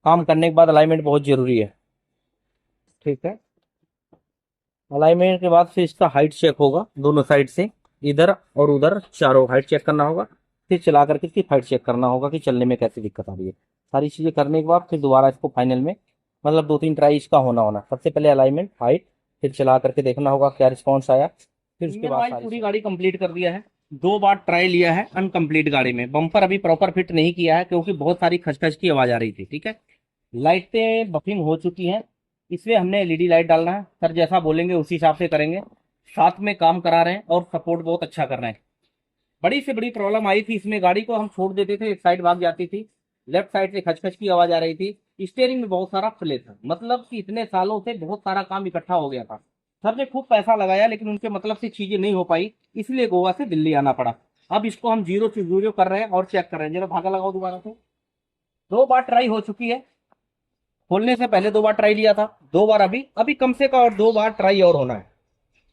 काम करने के बाद अलाइनमेंट बहुत जरूरी है, ठीक है। अलाइनमेंट के बाद फिर इसका हाइट चेक होगा, दोनों साइड से, इधर और उधर चारों हाइट चेक करना होगा। फिर चला करके इसकी हाइट चेक करना होगा कि चलने में कैसी दिक्कत आ रही है। सारी चीजें करने के बाद फिर दोबारा इसको फाइनल में, मतलब 2-3 ट्राई इसका होना। सबसे पहले अलाइनमेंट, हाइट, फिर चला करके देखना होगा क्या रिस्पॉन्स आया। फिर उसके बाद पूरी गाड़ी कंप्लीट कर दिया है। 2 बार ट्राई लिया है अनकम्प्लीट गाड़ी में। बम्पर अभी प्रॉपर फिट नहीं किया है क्योंकि बहुत सारी खचखच की आवाज आ रही थी, ठीक है। लाइटें बफिंग हो चुकी हैं, इसमें हमने एलईडी लाइट डालना है। सर जैसा बोलेंगे उसी हिसाब से करेंगे। साथ में काम करा रहे हैं और सपोर्ट बहुत अच्छा कर रहे हैं। बड़ी से बड़ी प्रॉब्लम आई थी इसमें, गाड़ी को हम छोड़ देते थे, एक साइड भाग जाती थी, लेफ्ट साइड से खचखच की आवाज आ रही थी। स्टीयरिंग में बहुत सारा प्ले था, मतलब कि इतने सालों से बहुत सारा काम इकट्ठा हो गया था। सर ने खूब पैसा लगाया लेकिन उनके मतलब से चीजें नहीं हो पाई, इसलिए गोवा से दिल्ली आना पड़ा। अब इसको हम 0 से 0 कर रहे हैं और चेक कर रहे हैं। जरा धागा लगाओ दोबारा से। 2 बार ट्राई हो चुकी है, खोलने से पहले 2 बार ट्राई लिया था, 2 बार अभी कम से कम और 2 बार ट्राई और होना है।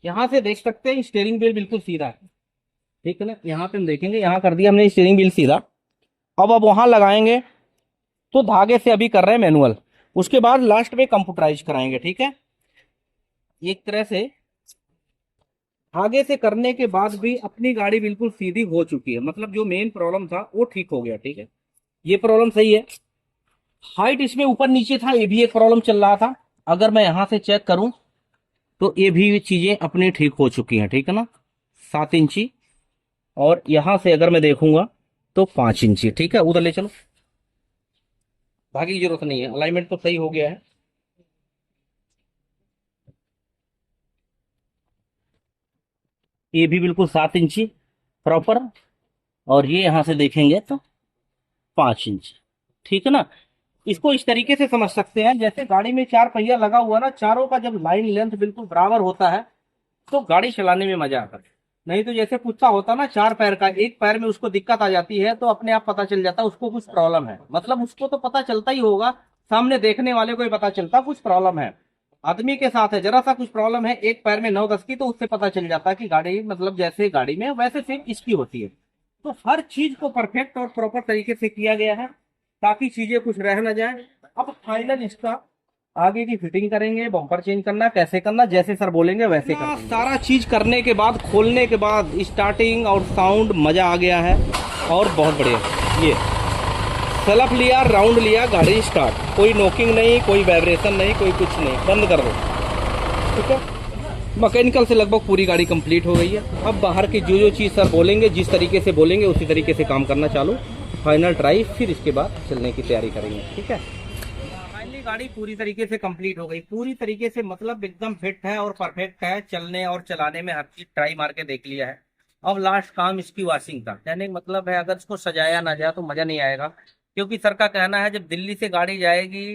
यहाँ से देख सकते हैं स्टीयरिंग व्हील बिल्कुल सीधा है, ठीक है ना। यहाँ पे हम देखेंगे, यहाँ कर दिया हमने स्टीयरिंग व्हील सीधा। अब वहां लगाएंगे तो धागे से अभी कर रहे हैं मैनुअल, उसके बाद लास्ट में कंप्यूटराइज कराएंगे, ठीक है। एक तरह से धागे से करने के बाद भी अपनी गाड़ी बिल्कुल सीधी हो चुकी है, मतलब जो मेन प्रॉब्लम था वो ठीक हो गया, ठीक है। ये प्रॉब्लम सही है। हाइट इसमें ऊपर नीचे था, ये भी एक प्रॉब्लम चल रहा था। अगर मैं यहां से चेक करूं तो ये भी चीजें अपनी ठीक हो चुकी हैं, ठीक है ना। 7 इंची, और यहां से अगर मैं देखूंगा तो 5 इंची, ठीक है। उधर ले चलो, भागे की जरूरत नहीं है, अलाइनमेंट तो सही हो गया है। ये भी बिल्कुल 7 इंची प्रॉपर, और ये यहां से देखेंगे तो 5 इंच, ठीक है ना। इसको इस तरीके से समझ सकते हैं, जैसे गाड़ी में 4 पहिया लगा हुआ ना, चारों का जब लाइन लेंथ बिल्कुल बराबर होता है तो गाड़ी चलाने में मजा आता है। नहीं तो जैसे कुत्ता होता ना 4 पैर का, एक पैर में उसको दिक्कत आ जाती है तो अपने आप पता चल जाता है उसको कुछ प्रॉब्लम है, मतलब उसको तो पता चलता ही होगा, सामने देखने वाले को ही पता चलता कुछ प्रॉब्लम है। आदमी के साथ है, जरा सा कुछ प्रॉब्लम है, एक पैर में 9-10 की, तो उससे पता चल जाता है कि गाड़ी, मतलब जैसे गाड़ी में वैसे सेम इसकी होती है। तो हर चीज को परफेक्ट और प्रॉपर तरीके से किया गया है ताकि चीजें कुछ रह ना जाए। अब फाइनल इसका आगे की फिटिंग करेंगे, बम्पर चेंज करना कैसे करना, जैसे सर बोलेंगे वैसे करेंगे। सारा चीज करने के बाद, खोलने के बाद स्टार्टिंग और साउंड मजा आ गया है और बहुत बढ़िया। ये सेल्फ लिया, राउंड लिया, गाड़ी स्टार्ट, कोई नॉकिंग नहीं, कोई वाइब्रेशन नहीं, कोई कुछ नहीं, बंद कर दो, ठीक है। मैकेनिकल से लगभग पूरी गाड़ी कंप्लीट हो गई है। अब बाहर की जो जो चीज़ सर बोलेंगे, जिस तरीके से बोलेंगे उसी तरीके से काम करना चालू, फाइनल ट्राई, फिर इसके बाद चलने की तैयारी करेंगे, ठीक है। फाइनली गाड़ी पूरी तरीके से कंप्लीट हो गई, पूरी तरीके से, मतलब एकदम फिट है और परफेक्ट है। चलने और चलाने में हर चीज ट्राई मार के देख लिया है। अब लास्ट काम इसकी वॉशिंग का, कहने का मतलब है अगर इसको सजाया ना जाए तो मजा नहीं आएगा, क्योंकि सर का कहना है जब दिल्ली से गाड़ी जाएगी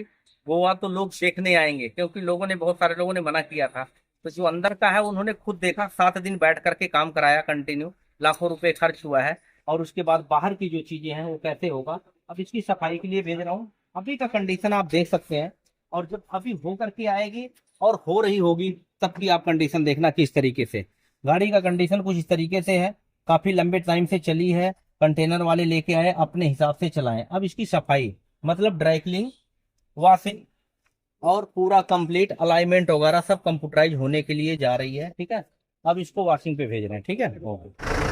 गोवा तो लोग देखने आएंगे, क्योंकि लोगों ने, बहुत सारे लोगों ने मना किया था। तो जो अंदर का है उन्होंने खुद देखा, 7 दिन बैठ करके काम कराया कंटिन्यू, लाखों रुपए खर्च हुआ है। और उसके बाद बाहर की जो चीजें हैं वो कैसे होगा, अब इसकी सफाई के लिए भेज रहा हूँ। अभी का कंडीशन आप देख सकते हैं, और जब अभी हो करके आएगी और हो रही होगी तब की आप कंडीशन देखना किस तरीके से। गाड़ी का कंडीशन कुछ इस तरीके से है, काफी लंबे टाइम से चली है, कंटेनर वाले लेके आए, अपने हिसाब से चलाएं। अब इसकी सफाई मतलब ड्राई क्लीन, वॉशिंग और पूरा कंप्लीट अलाइनमेंट वगैरह सब कंप्यूटराइज होने के लिए जा रही है। ठीक है, अब इसको वॉशिंग पे भेज रहे हैं। ठीक है, ओके।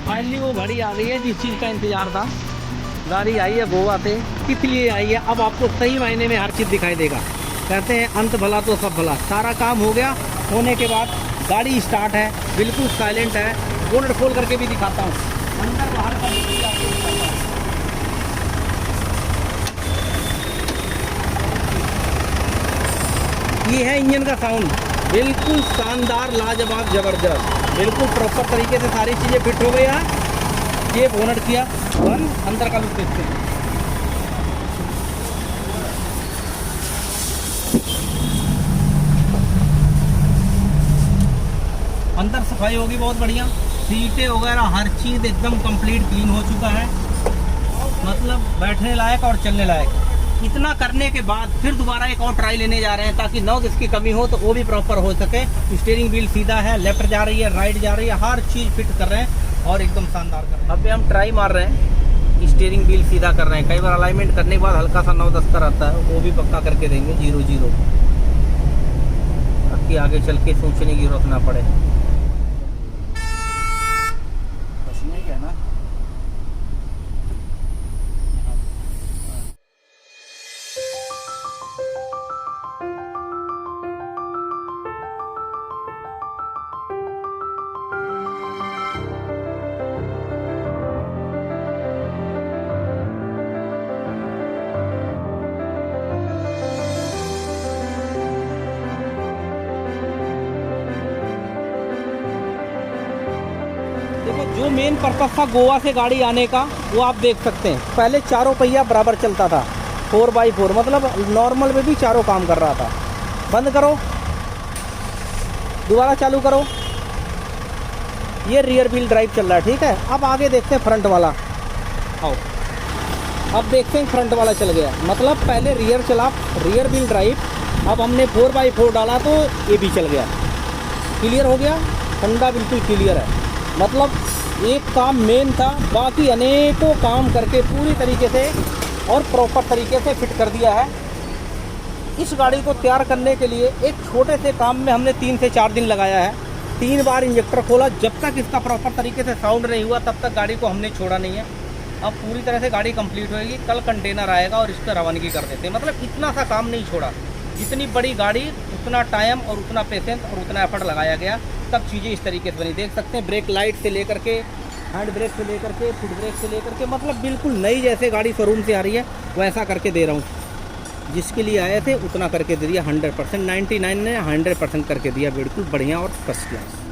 फाइनली वो घड़ी आ गई है जिस चीज़ का इंतजार था। गाड़ी आई है गोवा से, किस लिए आई है अब आपको सही मायने में हर चीज़ दिखाई देगा। कहते हैं अंत भला तो सब भला। सारा काम हो गया, होने के बाद गाड़ी स्टार्ट है, बिल्कुल साइलेंट है। बोनट खोल करके भी दिखाता हूँ, अंदर बाहर का भी आपको दिखाता हूँ। ये है इंजन का साउंड, बिल्कुल शानदार, लाजवाब, जबरदस्त, बिल्कुल प्रॉपर तरीके से सारी चीज़ें फिट हो गई है। ये बोनट किया बंद, अंदर का लुक देखते हैं। अंदर सफाई होगी बहुत बढ़िया, सीटें वगैरह हर चीज़ एकदम कंप्लीट क्लीन हो चुका है, मतलब बैठने लायक और चलने लायक। इतना करने के बाद फिर दोबारा एक और ट्राई लेने जा रहे हैं ताकि नॉक इसकी कमी हो तो वो भी प्रॉपर हो सके। स्टीयरिंग व्हील सीधा है, लेफ्ट जा रही है, राइट जा रही है, हर चीज़ फिट कर रहे हैं और एकदम शानदार कर रहे हैं। अभी हम ट्राई मार रहे हैं, स्टीयरिंग व्हील सीधा कर रहे हैं। कई बार अलाइनमेंट करने के बाद हल्का सा 9-10 का रहता है, वो भी पक्का करके देंगे 0-0 ताकि आगे चल के सोचने की जरूरत ना पड़े। देखो जो मेन पर्पस था गोवा से गाड़ी आने का वो आप देख सकते हैं। पहले चारों पहिया बराबर चलता था, 4x4, मतलब नॉर्मल में भी चारों काम कर रहा था। बंद करो, दोबारा चालू करो, ये रियर व्हील ड्राइव चल रहा है, ठीक है। अब आगे देखते हैं फ्रंट वाला, आओ अब देखते हैं फ्रंट वाला चल गया। मतलब पहले रियर चला, रियर व्हील ड्राइव, अब हमने 4x4 डाला तो ये भी चल गया। क्लियर हो गया, होंडा बिल्कुल क्लियर है। मतलब एक काम मेन था, बाकी अनेकों काम करके पूरी तरीके से और प्रॉपर तरीके से फिट कर दिया है। इस गाड़ी को तैयार करने के लिए एक छोटे से काम में हमने 3 से 4 दिन लगाया है। 3 बार इंजेक्टर खोला, जब तक इसका प्रॉपर तरीके से साउंड नहीं हुआ तब तक गाड़ी को हमने छोड़ा नहीं है। अब पूरी तरह से गाड़ी कंप्लीट होएगी, कल कंटेनर आएगा और इस पर रवानगी कर देते हैं। मतलब इतना सा काम नहीं छोड़ा, जितनी बड़ी गाड़ी उतना टाइम और उतना पेशेंस और उतना एफर्ट लगाया गया, तब चीज़ें इस तरीके से बनी। देख सकते हैं ब्रेक लाइट से लेकर के, हैंड ब्रेक से लेकर के, फुट ब्रेक से लेकर के, मतलब बिल्कुल नई जैसे गाड़ी शोरूम से आ रही है वैसा करके दे रहा हूँ। जिसके लिए आए थे उतना करके दे दिया 100%, 99 ने 100% करके दिया, बिल्कुल बढ़िया और फर्स्ट क्लास।